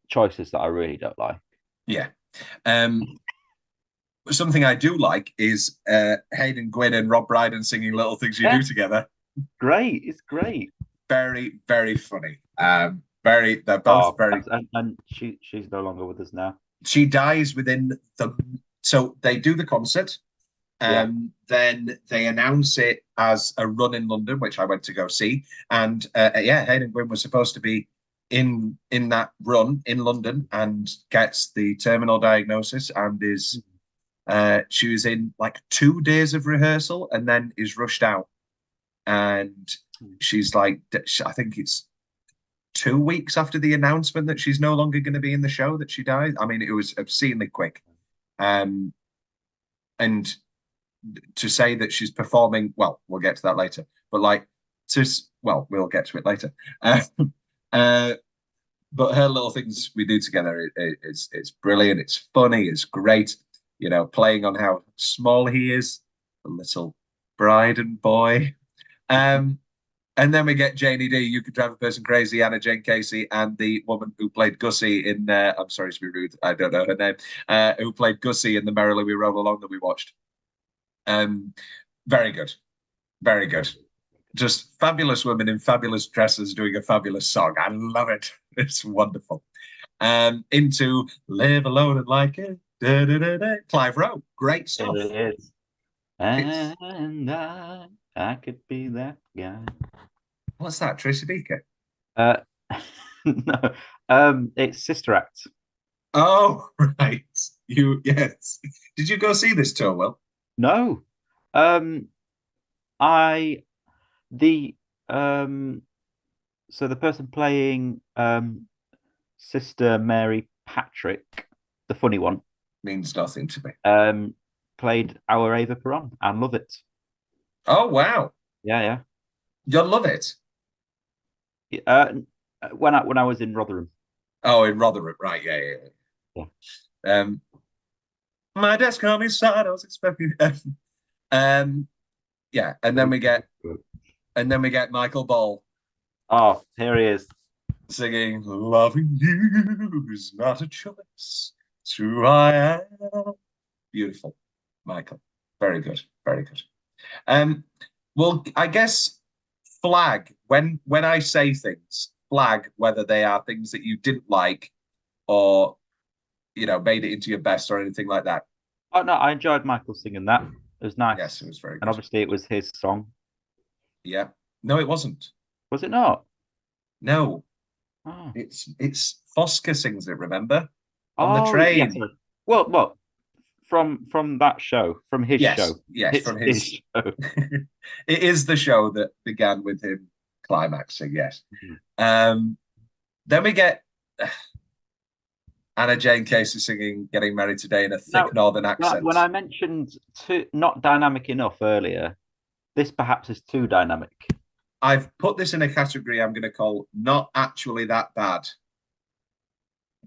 S2: choices that I really don't like.
S1: Yeah. Something I do like is Hayden Gwynn and Rob Brydon singing Little Things You Do Together.
S2: Great. It's great.
S1: Very, very funny. They're both very.
S2: And she's no longer with us now.
S1: She dies within so they do the concert, then they announce it as a run in London, which I went to go see. And Hayden Gwynn was supposed to be in that run in London and gets the terminal diagnosis and she was in like 2 days of rehearsal and then is rushed out. and she's like, I think it's 2 weeks after the announcement that she's no longer going to be in the show that she died. I mean, it was obscenely quick. And to say that she's performing, well, we'll get to that later. But like, we'll get to it later. Uh, but her little things we do together it's brilliant. It's funny. It's great. You know, playing on how small he is, the little bride and boy. Um, and then we get Janie D. You Could Drive a Person Crazy, Anna Jane Casey, and the woman who played Gussie in. I'm sorry to be rude. I don't know her name. Who played Gussie in the Merrily We Roll Along that we watched. Very good, very good. Just fabulous women in fabulous dresses doing a fabulous song. I love it. It's wonderful. Into Live Alone and Like It. Da, da, da, da. Clive Rowe, great stuff.
S2: It is. And I could be that guy.
S1: What's that, Tracy Beaker?
S2: No, it's Sister Act.
S1: Oh, right. Yes. Did you go see this tour, Will?
S2: No, I the so the person playing Sister Mary Patrick, the funny one,
S1: Means nothing to me.
S2: played our Ava Peron and love it.
S1: Oh, wow.
S2: Yeah,
S1: You'll love it.
S2: yeah. When I was in Rotherham.
S1: Oh, in Rotherham, right? Yeah. My desk called me sad. I was expecting. Yeah, and then we get Michael Ball.
S2: Oh, here he is
S1: singing "Loving You Is Not a Choice, It's Who I Am." Beautiful, Michael. Very good, very good. Well, I guess flag when I say things, flag whether they are things that you didn't like or made it into your best or anything like that.
S2: Oh no, I enjoyed Michael singing that. It was nice.
S1: Yes, it was very good.
S2: And obviously it was his song.
S1: Yeah. No, it wasn't.
S2: Was it not?
S1: No.
S2: Oh.
S1: It's Fosca sings it, remember? On the
S2: Yeah,
S1: train.
S2: Well, from that show, from his show.
S1: Yes,
S2: it's
S1: from his
S2: show.
S1: It is the show that began with him climaxing, yes.
S2: Mm-hmm.
S1: Then we get Anna Jane Casey singing "Getting Married Today" in a thick northern accent.
S2: When I mentioned not dynamic enough earlier, this perhaps is too dynamic.
S1: I've put this in a category I'm going to call not actually that bad,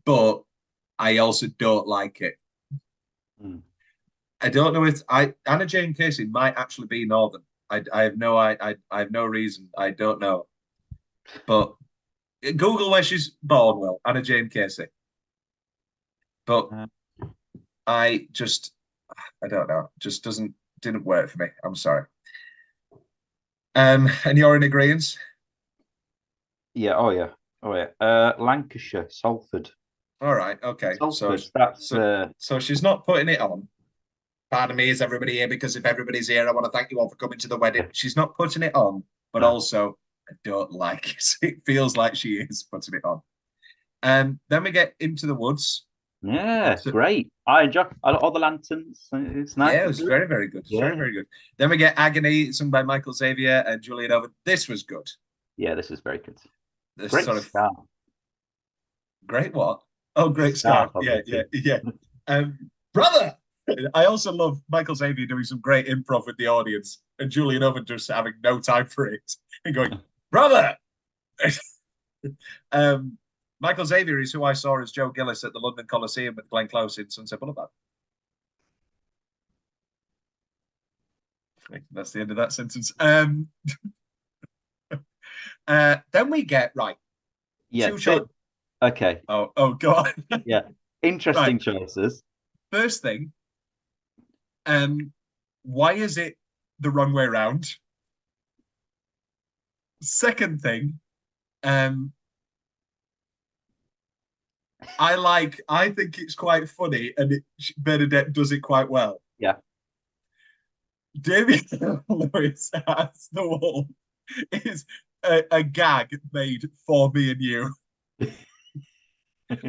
S1: but I also don't like it. I don't know if Anna Jane Casey might actually be northern. I have no reason. I don't know, but Google where she's born. Will Anna Jane Casey? But I don't know. Just didn't work for me. I'm sorry. And you're in agreement?
S2: Yeah. Oh yeah. Lancashire, Salford.
S1: All right. Okay.
S2: Salford,
S1: So she's not putting it on. Pardon me, is everybody here? Because if everybody's here, I want to thank you all for coming to the wedding. Yeah. She's not putting it on, but also I don't like it. It feels like she is putting it on. Then we get Into the Woods.
S2: Yeah, great. I enjoy all the lanterns. It's nice.
S1: Yeah, it was very, very good. Yeah. Very, very good. Then we get Agony, sung by Michael Xavier and Julian Owen. This was good.
S2: Yeah, this is very good.
S1: This
S2: great
S1: sort of
S2: scar.
S1: Great what? Oh, great scar. Yeah. Brother! I also love Michael Xavier doing some great improv with the audience and Julian Owen just having no time for it and going, brother! Michael Xavier is who I saw as Joe Gillis at the London Coliseum with Glenn Close in Sunset Boulevard. That's the end of that sentence. Then we get, right.
S2: Yeah. Okay.
S1: Oh, go on.
S2: Yeah. Interesting choices.
S1: First thing, why is it the wrong way around? Second thing, I think it's quite funny, and Bernadette does it quite well.
S2: Yeah.
S1: Damien Lewis as the wolf is a gag made for me and you.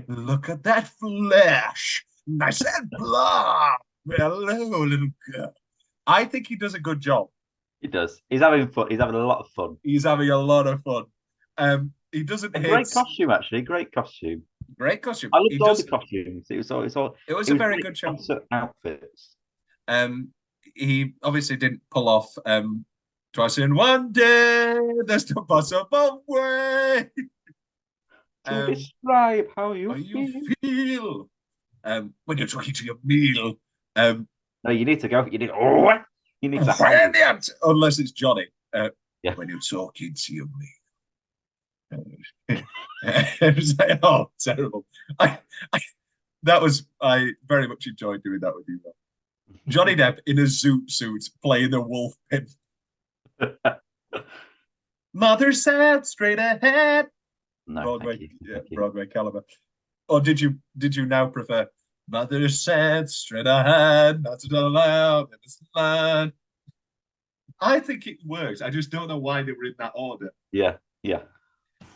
S1: Look at that flesh, nice and blah. Hello, little girl. I think he does a good job.
S2: He does. He's having fun. He's having a lot of fun.
S1: He's having a lot of fun. He doesn't
S2: A
S1: hit.
S2: great costume, actually. Great costume.
S1: Great costume.
S2: I loved
S1: He
S2: all the
S1: does.
S2: costumes. It was
S1: It was
S2: it
S1: a
S2: was
S1: very
S2: great
S1: good show.
S2: concert outfits.
S1: Um, he obviously didn't pull off twice in one day. There's no possible way.
S2: To
S1: Um,
S2: describe how you
S1: how you
S2: feel.
S1: feel when you're talking to your meal. Um,
S2: No, you need to go. You need to
S1: when
S2: howl.
S1: the answer, unless it's Johnny.
S2: Yeah.
S1: When you're talking to your meal. It was like, oh, terrible. I I very much enjoyed doing that with you. Johnny Depp in a zoot suit playing the wolf pin. Mother said straight ahead.
S2: No, thank
S1: Broadway,
S2: you.
S1: yeah,
S2: Thank you.
S1: Broadway caliber. Or did you now prefer Mother said straight ahead, not to allow in this land? I think it works. I just don't know why they were in that order.
S2: Yeah, yeah.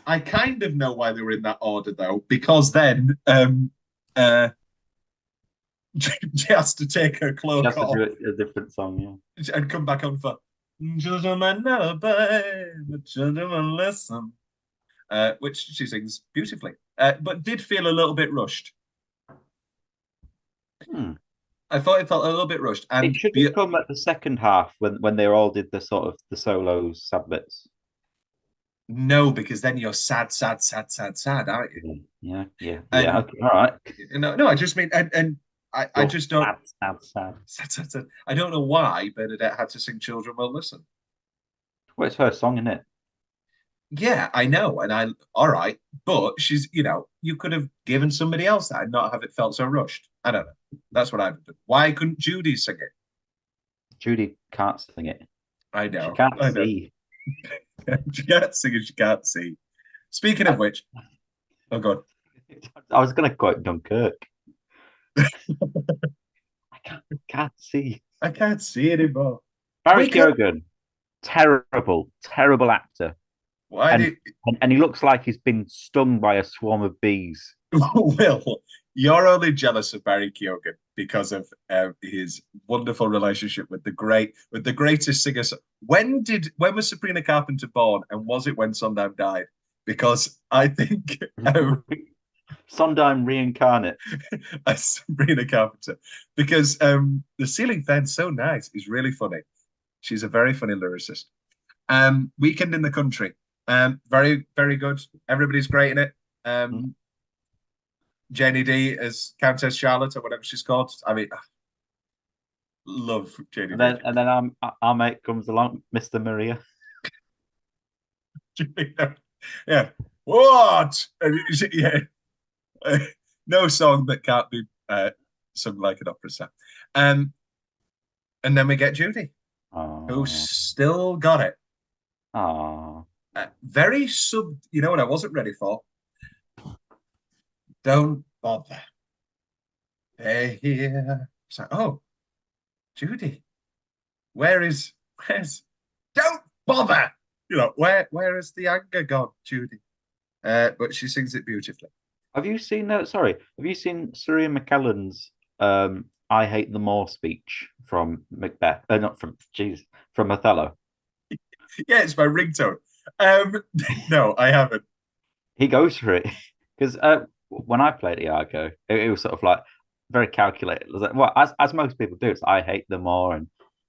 S1: I kind of know why they were in that order though, because then uh she has to take her
S2: She
S1: cloak
S2: has to
S1: off
S2: do a different song, yeah.
S1: and come back on for Gentlemen never pay, but gentlemen listen. Which she sings beautifully, but did feel a little bit rushed.
S2: Hmm.
S1: I thought it felt a little bit rushed,
S2: It
S1: and
S2: should have come at the second half when they all did the sort of the solos, sad bits.
S1: no, because then you're sad, sad, sad, sad, sad, aren't you?
S2: Yeah, yeah, yeah.
S1: And
S2: Okay, all right.
S1: no, I just mean, and I
S2: You're
S1: just don't.
S2: sad, sad, sad.
S1: Sad, sad, sad. I don't know why Bernadette had to sing "Children Will Listen."
S2: Well, it's her song, isn't it?
S1: Yeah, I know, and I all right, but she's you could have given somebody else that and not have it felt so rushed. I don't know. That's what I would do. Why couldn't Judy sing it?
S2: Judy can't sing it.
S1: I
S2: She
S1: know,
S2: can't
S1: I know.
S2: see.
S1: She can't sing and she can't see. Speaking of
S2: I,
S1: which, oh god,
S2: I was going to quote Dunkirk. I can't see.
S1: I can't see anymore.
S2: Barry
S1: Wake up!
S2: Keoghan, terrible, terrible actor.
S1: Why
S2: And,
S1: did
S2: and he looks like he's been stung by a swarm of bees.
S1: Will? You're only jealous of Barry Keoghan because of his wonderful relationship with the greatest singer. When was Sabrina Carpenter born, and was it when Sondheim died? Because I think
S2: Sondheim reincarnate.
S1: Sabrina Carpenter, because the ceiling fan's so nice. Is really funny. She's a very funny lyricist. Weekend in the Country. Very, very good. Everybody's great in it. Janie D as Countess Charlotte or whatever she's called. I mean, love Janie
S2: And
S1: D.
S2: then our mate comes along, Mr. Maria.
S1: Yeah. What? Yeah. No song that can't be sung like an opera song. And then we get Judy, who
S2: Oh,
S1: still got it.
S2: oh.
S1: Very sub. You know what I wasn't ready for? Don't bother. They're here. It's like, oh, Judy, where's don't bother. Where has the anger gone, Judy? But she sings it beautifully.
S2: Have you seen sorry, have you seen Surya McKellen's I Hate the More speech from Macbeth? Not from from Othello.
S1: Yeah, it's my ringtone. No, I haven't.
S2: He goes for it. Because when I played Iago, it was sort of like very calculated. It was like, well, as most people do, it's I hate them more and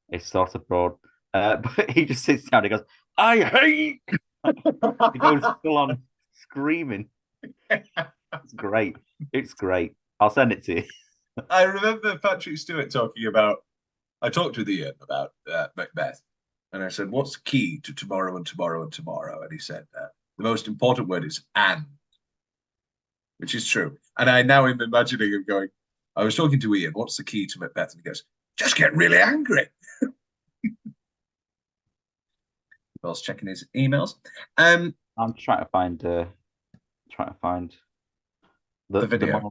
S2: it's sort of broad. But he just sits down and he goes, I hate. He goes full on screaming. It's great. It's great. I'll send it to you.
S1: I remember Patrick Stewart talking about. I talked with Ian about Macbeth, and I said, "What's the key to tomorrow and tomorrow and tomorrow?" And he said, "The most important word is and," which is true. And I now am imagining him going. I was talking to Ian. What's the key to Macbeth? And he goes, "Just get really angry." Bill's checking his emails.
S2: I'm trying to find
S1: The video.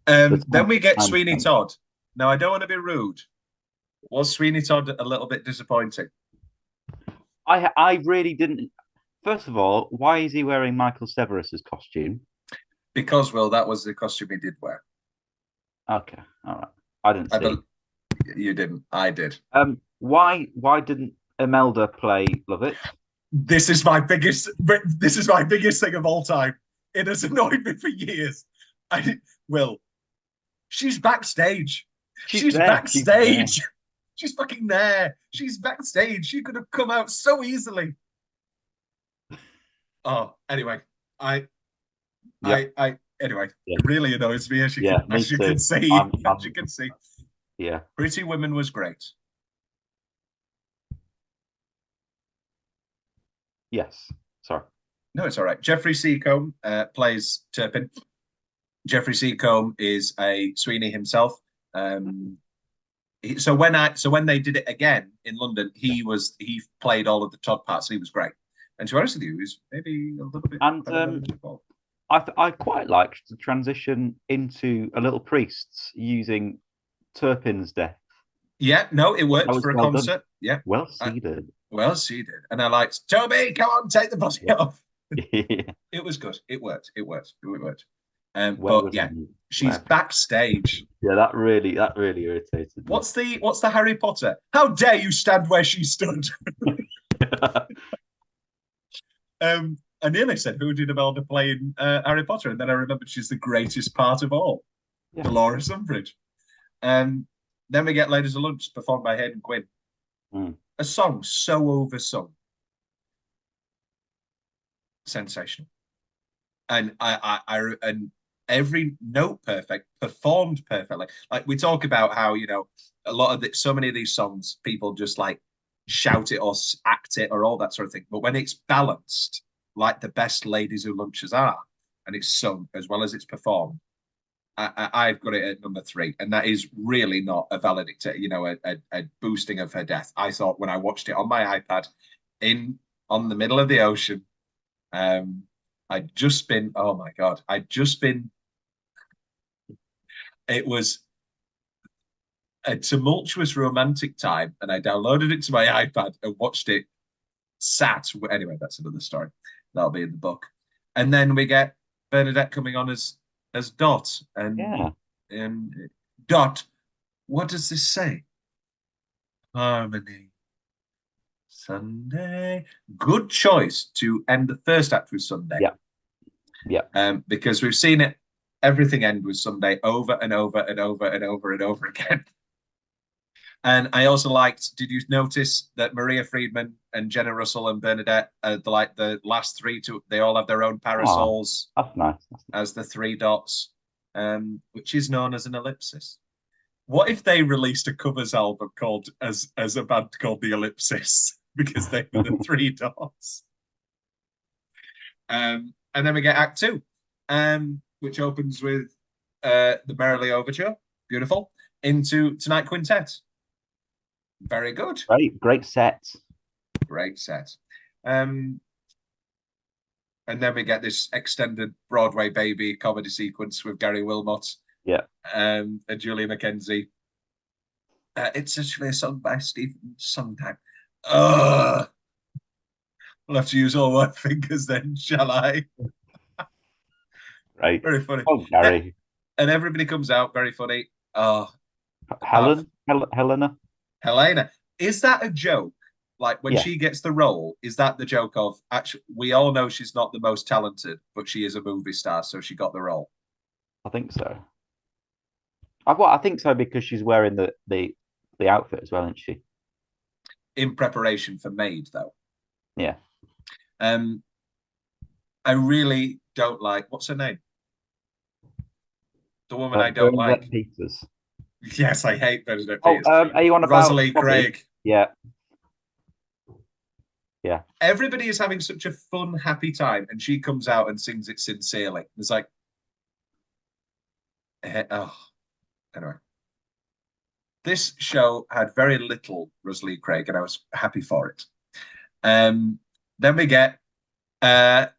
S2: Yeah.
S1: Then we get
S2: Time
S1: Sweeney
S2: stamp.
S1: Todd. Now I don't want to be rude. Was Sweeney Todd a little bit disappointing?
S2: I really didn't. First of all, why is he wearing Michael Severus's costume?
S1: Because that was the costume he did wear.
S2: Okay, all right. I didn't see.
S1: You didn't. I did.
S2: Why didn't Imelda play Love It?
S1: This is my biggest. This is my biggest thing of all time. It has annoyed me for years. I Will. She's backstage.
S2: She's
S1: She's
S2: there. She's there.
S1: backstage. She's fucking there. She's backstage. She could have come out so easily. Oh, anyway,
S2: Yep.
S1: anyway,
S2: Yeah.
S1: it really annoys me as you
S2: Yeah.
S1: can,
S2: Me
S1: as you
S2: too.
S1: can see, as you can see.
S2: Yeah.
S1: Pretty Women was great.
S2: Yes. Sorry.
S1: No, it's all right. Jeffrey Seacombe plays Turpin. Jeffrey Seacombe is a Sweeney himself. So when they did it again in London, he played all of the Todd parts. He was great. And to be honest with you, he was maybe a little bit
S2: And
S1: better than before.
S2: I quite liked the transition into a Little Priests using Turpin's death.
S1: Yeah, no, it worked for a
S2: well
S1: concert.
S2: Done.
S1: Yeah,
S2: well seeded.
S1: Well seeded. And I liked Toby. Come on, take the body off.
S2: Yeah.
S1: It was good. It worked. It worked. It worked.
S2: But
S1: yeah, she's backstage.
S2: Yeah, that really irritated me.
S1: What's the Harry Potter? How dare you stand where she stood? I nearly said, who did Imelda play in Harry Potter? And then I remembered she's the greatest part of all, Dolores Umbridge. Then we get Ladies of Lunch, performed by Hayden Quinn. A song so oversung. Sensational. And and every note perfect, performed perfectly. Like we talk about how, a lot of so many of these songs, people just like shout it or act it or all that sort of thing. But when it's balanced, like the best Ladies Who Lunches are, and it's sung as well as it's performed, I've got it at number 3, and that is really not a valedictorian, a boosting of her death. I thought when I watched it on my iPad on the middle of the ocean, I'd just been, oh my God, it was a tumultuous romantic time, and I downloaded it to my iPad and watched it anyway, that's another story. That'll be in the book. And then we get Bernadette coming on as Dot. And Dot, what does this say? Harmony. Sunday. Good choice to end the first act with Sunday.
S2: Yeah.
S1: Because we've seen it, everything end with Sunday over and over and over and over and over again. And I also liked, did you notice that Maria Friedman and Jenna Russell and Bernadette, the last 3, they all have their own parasols.
S2: That's nice.
S1: As the 3 dots, which is known as an ellipsis. What if they released a covers album called as a band called the Ellipsis because they were the 3 dots? And then we get Act 2, which opens with the Merrily Overture, beautiful, into Tonight Quintet. Very good.
S2: Great set.
S1: Great set. And then we get this extended Broadway baby comedy sequence with Gary Wilmot.
S2: Yeah.
S1: And Julia McKenzie. It's actually a song by Stephen Sondheim. We'll have to use all our fingers then, shall I?
S2: Right.
S1: Very funny.
S2: Oh, Gary.
S1: And everybody comes out, very funny.
S2: Helena.
S1: Is that a joke? Like when she gets the role, is that the joke of, actually, we all know she's not the most talented, but she is a movie star, so she got the role?
S2: I think so. I think so because she's wearing the outfit as well, isn't she?
S1: In preparation for Maid, though.
S2: Yeah.
S1: I really don't like, what's her name? The woman I don't
S2: Bernadette
S1: like.
S2: Peters.
S1: Yes, I hate Bernadette Peters.
S2: Are you on about
S1: Rosalie Craig?
S2: Yeah.
S1: Everybody is having such a fun, happy time, and she comes out and sings it sincerely. It's like, anyway. This show had very little Rosalie Craig, and I was happy for it. Then we get
S2: the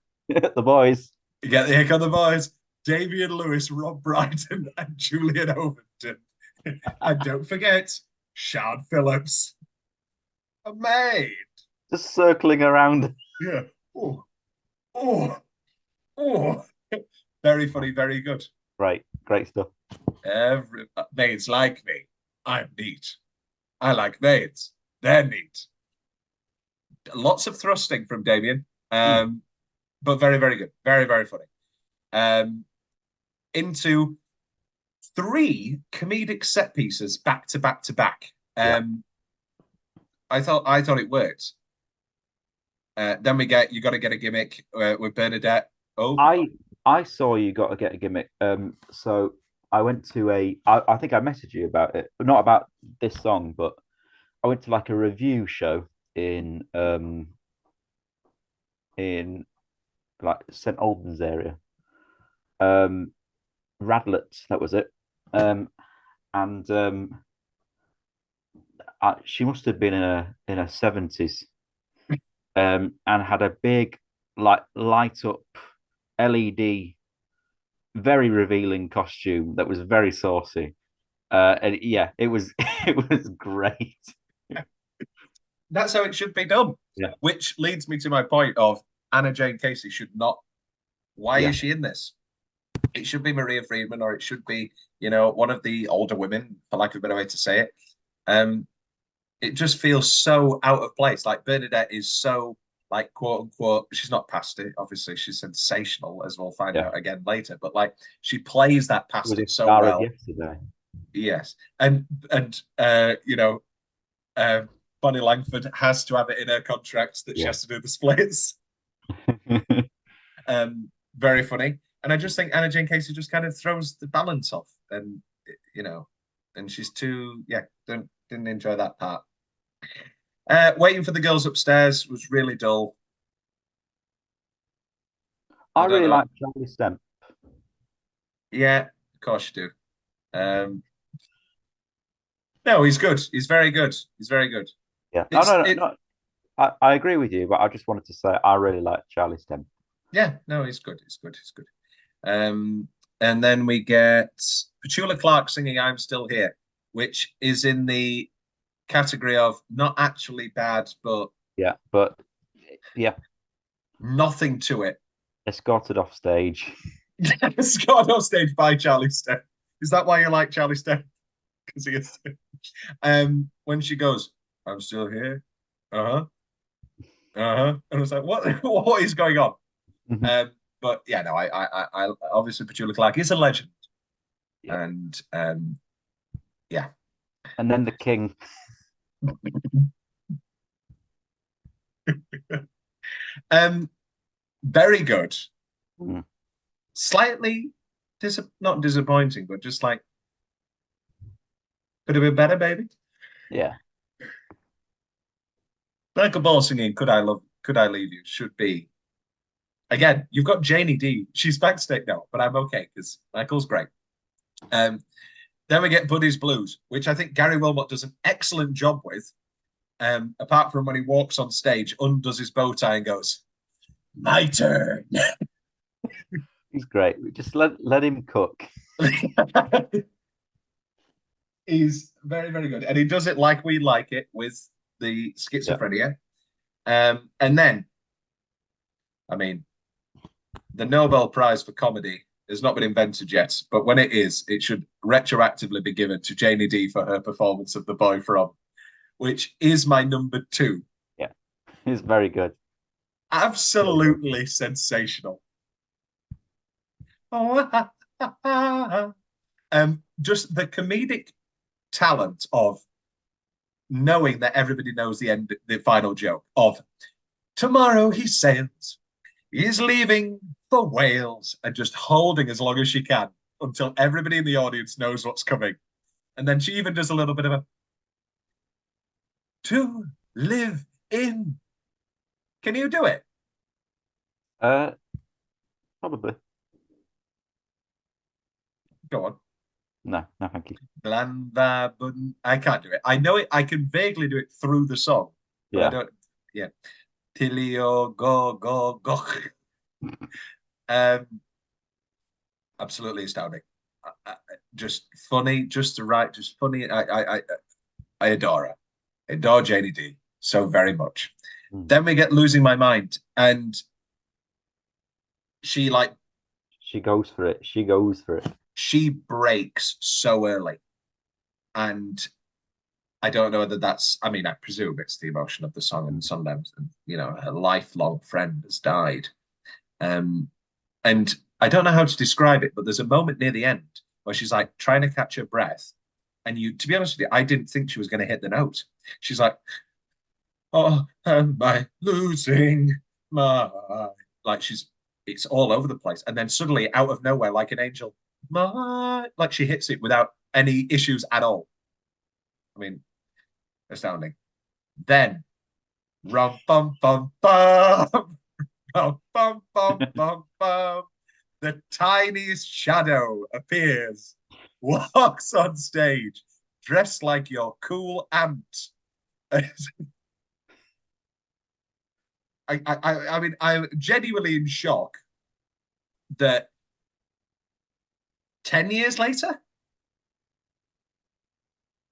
S2: boys.
S1: You get the Hick on the Boys. Damian Lewis, Rob Brydon, and Julian Overton. And don't forget, Sean Phillips. A maid.
S2: Just circling around.
S1: Yeah. Oh. Very funny, very good.
S2: Right. Great stuff.
S1: Maids like me. I'm neat. I like maids. They're neat. Lots of thrusting from Damien,
S2: Mm.
S1: but very, very good. Very, very funny. Um, into three comedic set pieces back to back to back.
S2: Yeah.
S1: I thought it worked. Then we get You Got to Get a Gimmick with Bernadette. Oh,
S2: I I saw You Got to Get a Gimmick. So I went to I think I messaged you about it, not about this song, but I went to like a review show in like St Albans area. Um, Radlets, that was it. And she must have been in her 70s, and had a big like light up LED, very revealing costume that was very saucy. And yeah, it was it was great.
S1: that's how it should be done.
S2: Yeah,
S1: Which leads me to my point of Anna Jane Casey should not. Why
S2: yeah,
S1: is she in this? It should be Maria Friedman, or it should be, one of the older women, for lack of a better way to say it. Um, it just feels so out of place. Like Bernadette is so like quote unquote, she's not past it. Obviously, she's sensational, as we'll find
S2: yeah.
S1: out again later. But like she plays that
S2: It
S1: past
S2: was a
S1: it so
S2: star of
S1: well.
S2: yesterday.
S1: Yes, and uh, Bonnie Langford has to have it in her contracts that she
S2: Yeah.
S1: has to do the splits. Very funny. And I just think Anna Jane Casey just kind of throws the balance off, and you know, and she's too didn't enjoy that part. Waiting for the girls upstairs was really dull.
S2: I
S1: I don't
S2: really
S1: know.
S2: like Charlie Stemp.
S1: Yeah, of course you do. No, he's good. He's very good. He's very good.
S2: Yeah. Oh
S1: It's
S2: no, no,
S1: it.
S2: no. I agree with you, but I just wanted to say I really like Charlie Stemp.
S1: Yeah, no, he's good. He's good. He's good. Um, and then we get Petula Clark singing "I'm Still Here," which is in the category of not actually bad, but
S2: Yeah, but yeah,
S1: nothing to it.
S2: escorted off stage.
S1: Scored on stage by Charlie Step. Is that why you like Charlie Step? Because he is. When she goes, "I'm still here." Uh huh. Uh huh. And I was like, "What? What is going on?" But yeah, no, I obviously Petula Clark is a legend,
S2: Yeah.
S1: and yeah,
S2: And then the King.
S1: um, very good.
S2: Mm.
S1: Slightly not disappointing, but just like could have been better, baby.
S2: Yeah.
S1: Michael Ball singing Could I Leave You" should be again. You've got Janie D. She's backstage now, but I'm okay because Michael's great. Um, then we get Buddy's Blues, which I think Gary Wilmot does an excellent job with. Apart from when he walks on stage, undoes his bow tie and goes, "My turn."
S2: He's great. Just let him cook.
S1: He's very, very good. And he does it like we like it with the
S2: Yeah.
S1: schizophrenia. And then, I mean, the Nobel Prize for comedy has not been invented yet, but when it is, it should retroactively be given to Janie D for her performance of The Boy From, which is my number two.
S2: Yeah. He's very good. Very good.
S1: Absolutely sensational. Oh, just the comedic talent of knowing that everybody knows the final joke of tomorrow he sails, he's leaving for Wales, and just holding as long as she can until everybody in the audience knows what's coming. And then she even does a little bit of a to live in. Can you do it?
S2: Uh, Probably.
S1: Go on.
S2: No, no, thank you.
S1: I can't do it. I know it. I can vaguely do it through the song, but I
S2: Yeah.
S1: don't. Yeah. Tilio go go go. Um, absolutely astounding. Just funny, just the right, just funny. I adore her. I adore Janie D so very much.
S2: Mm.
S1: Then we get Losing My Mind, and she like
S2: She goes for it. She goes for it.
S1: she breaks so early, and I don't know whether that's. I mean, I presume it's the emotion of the song and Sondheim, and a lifelong friend has died. Um, and I don't know how to describe it, but there's a moment near the end where she's like trying to catch her breath, and to be honest with you, I didn't think she was going to hit the note. She's like, "Oh, am I losing my?" Like it's all over the place, and then suddenly, out of nowhere, like an angel, like she hits it without any issues at all. I mean, astounding. Then, rum bum bum bum, bum bum bum bum bum. The tiniest shadow appears, walks on stage, dressed like your cool aunt. I mean, I'm genuinely in shock that 10 years later,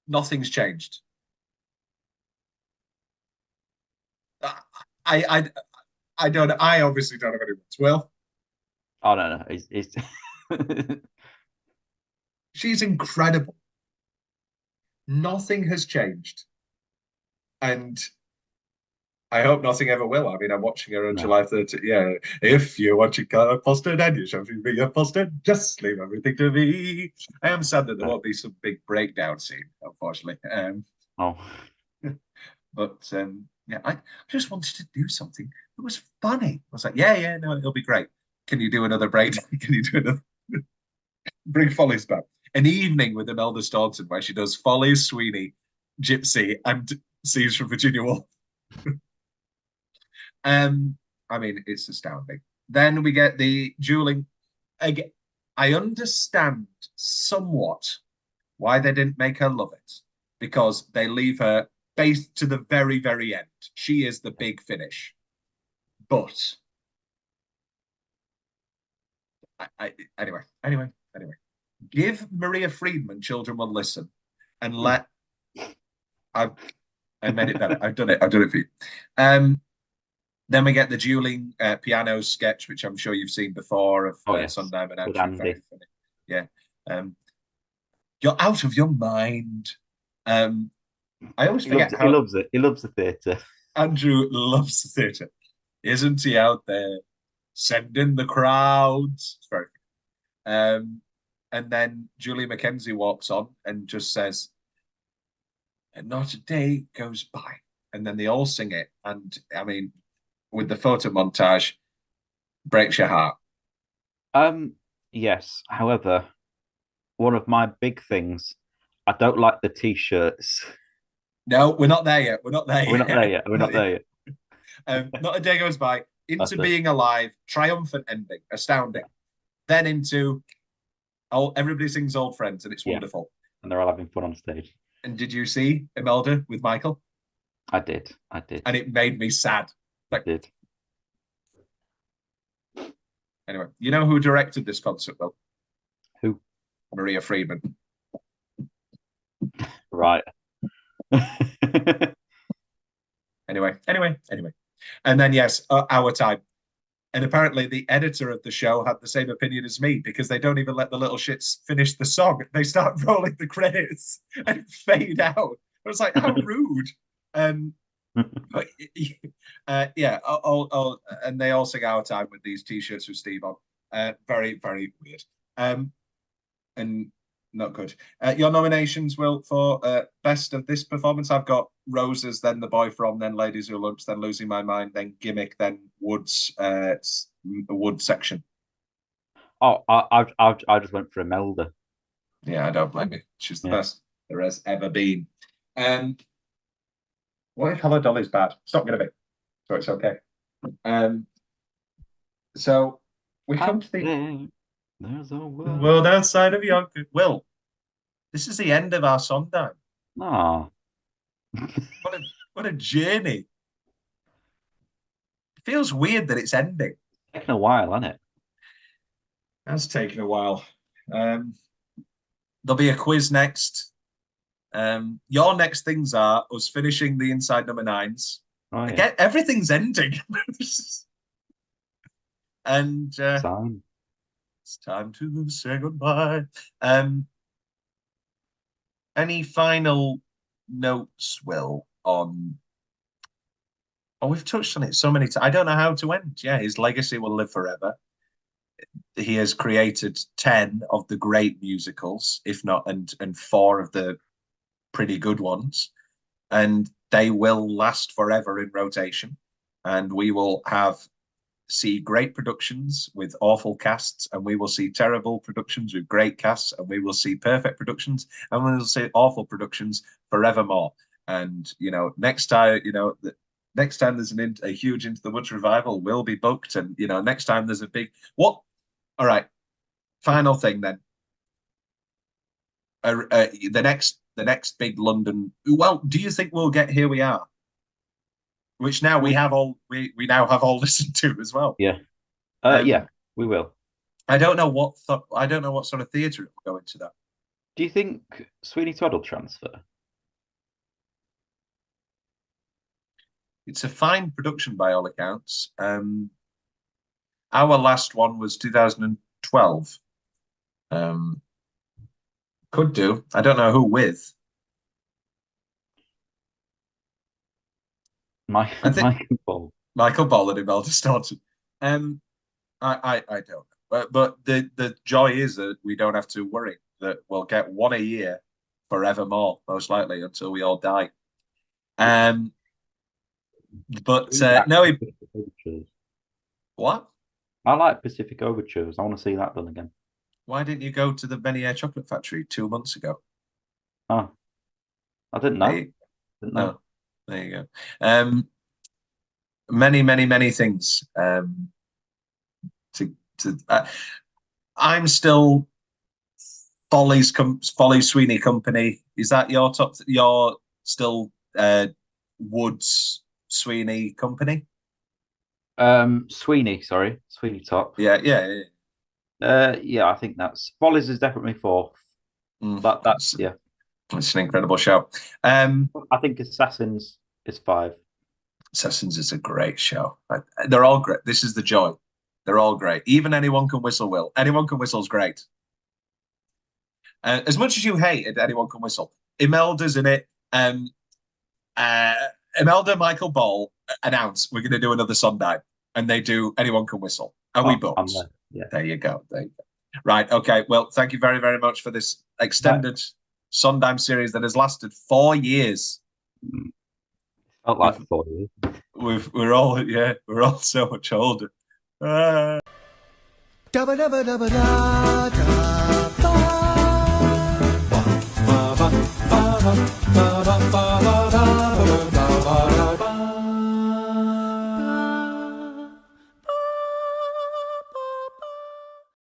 S1: nothing's changed. I, I, I don't. I obviously don't have anyone's will.
S2: Oh no, it's
S1: She's incredible. Nothing has changed, and I hope nothing ever will. I mean, I'm watching her on
S2: no.
S1: July 30th. Yeah, if you're watching Carl Poston and you're showing me a Poston, just leave everything to me. I am sad that there won't be some big breakdown scene, unfortunately.
S2: Oh,
S1: But yeah, I just wanted to do something that was funny. I was like, yeah, no, it'll be great. Can you do another breakdown? Can you do another? Bring Follies back. An evening with Imelda Staunton where she does Follies, Sweeney, Gypsy, and Scenes from Virginia Woolf. Um, I mean, it's astounding. Then we get the dueling. Again, I understand somewhat why they didn't make her love it because they leave her based to the very, very end. She is the big finish. But anyway, give Maria Friedman Children Will Listen and let I've I made it better. I've done it. I've done it for you. Um, Then we get the dueling piano sketch, which I'm sure you've seen before of
S2: oh yes,
S1: Sondheim and
S2: with
S1: Andrew.
S2: Andy.
S1: Very funny. Yeah. Um, you're out of your mind. Um, I always
S2: He loves
S1: forget
S2: it. He
S1: how
S2: loves it. He loves the theatre.
S1: Andrew loves the theatre. Isn't he out there sending the crowds? It's very and then Julie Mackenzie walks on and just says, and not a day goes by. And then they all sing it. And I mean, with the photo montage, breaks your heart.
S2: Um, yes. However, one of my big things, I don't like the t-shirts.
S1: No, we're not there yet. We're not there
S2: We're not there
S1: yet.
S2: yet. We're not there yet.
S1: Not a day goes by. Into
S2: That's it.
S1: being alive, triumphant ending, astounding. Then into everybody sings old friends, and it's
S2: Yeah,
S1: wonderful.
S2: and they're all having fun on stage.
S1: And did you see Imelda with Michael?
S2: I did. I did.
S1: And it made me sad.
S2: I
S1: Like,
S2: did.
S1: anyway, you know who directed this concert? Well,
S2: Who?
S1: Maria Friedman.
S2: Right.
S1: Anyway. And then, yes, our time. And apparently, the editor of the show had the same opinion as me because they don't even let the little shits finish the song. They start rolling the credits and fade out. I was like, how rude. Um, but yeah, and they all sing Our Time with these t-shirts with Steve on. Very, very weird. And not good. Your nominations, Will, for best of this performance, I've got Roses, then The Boy From, then Ladies Who Lunch, then Losing My Mind, then Gimmick, then Woods, Wood section.
S2: Oh, I just went for Imelda.
S1: Yeah, I don't blame you. She's the
S2: Yeah.
S1: best there has ever been. And what if Hello Dolly's bad? It's not going to be, so it's okay. Um, so we come to the
S2: There's a
S1: world
S2: world.
S1: outside of Yonkers. Will, this is the end of our Sondheim.
S2: Oh,
S1: What a journey. It feels weird that it's ending.
S2: taken a while, hasn't it?
S1: That's taken a while. Um, there'll be a quiz next. Your next things are us finishing the inside number nines.
S2: Oh yeah.
S1: Again, everything's ending. And
S2: Sign.
S1: it's time to say goodbye. Um, any final notes, Will, on. Oh, we've touched on it so many times. I don't know how to end. Yeah, his legacy will live forever. He has created 10 of the great musicals, if not, and four of the pretty good ones. And they will last forever in rotation. And we will see great productions with awful casts, and we will see terrible productions with great casts, and we will see perfect productions, and we will see awful productions forevermore. And next time, next time there's a huge Into the Woods revival, will be booked, and next time there's a big what? All right, final thing then. The next big London. Well, do you think we'll get Here We Are? Which now we now have all listened to as well.
S2: Yeah. Yeah, we will.
S1: I don't know what sort of theatre it will go into that.
S2: Do you think Sweeney Todd will transfer?
S1: It's a fine production by all accounts. Our last one was 2012. Could do. I don't know who with.
S2: Michael Ball.
S1: Michael Ball and Imelda Staunton. I don't know. But the joy is that we don't have to worry, that we'll get one a year forevermore, most likely, until we all die. But no, what?
S2: I like Pacific Overtures. I want to see that done again.
S1: Why didn't you go to the Benier Chocolate Factory 2 months ago?
S2: Oh, I didn't know.
S1: Didn't know. Oh, there you go. Many, many, many things. I'm still Folly Sweeney Company. Is that your top? You're still Woods Sweeney Company?
S2: Sweeney top.
S1: Yeah.
S2: Yeah, I think that's Follies is definitely fourth. That's yeah.
S1: It's an incredible show.
S2: I think Assassins is 5.
S1: Assassins is a great show. They're all great. This is the joy. They're all great. Even Anyone Can Whistle, Will. Anyone Can Whistle is great. As much as you hate it, Anyone Can Whistle. Imelda's in it. Imelda, Michael Ball announce we're going to do another Sondheim, and they do Anyone Can Whistle. Are we booked?
S2: Yeah.
S1: There you go. Right. Okay. Well, thank you very, very much for this extended Sondheim series that has lasted 4 years.
S2: Felt like 4 years.
S1: We're all so much older.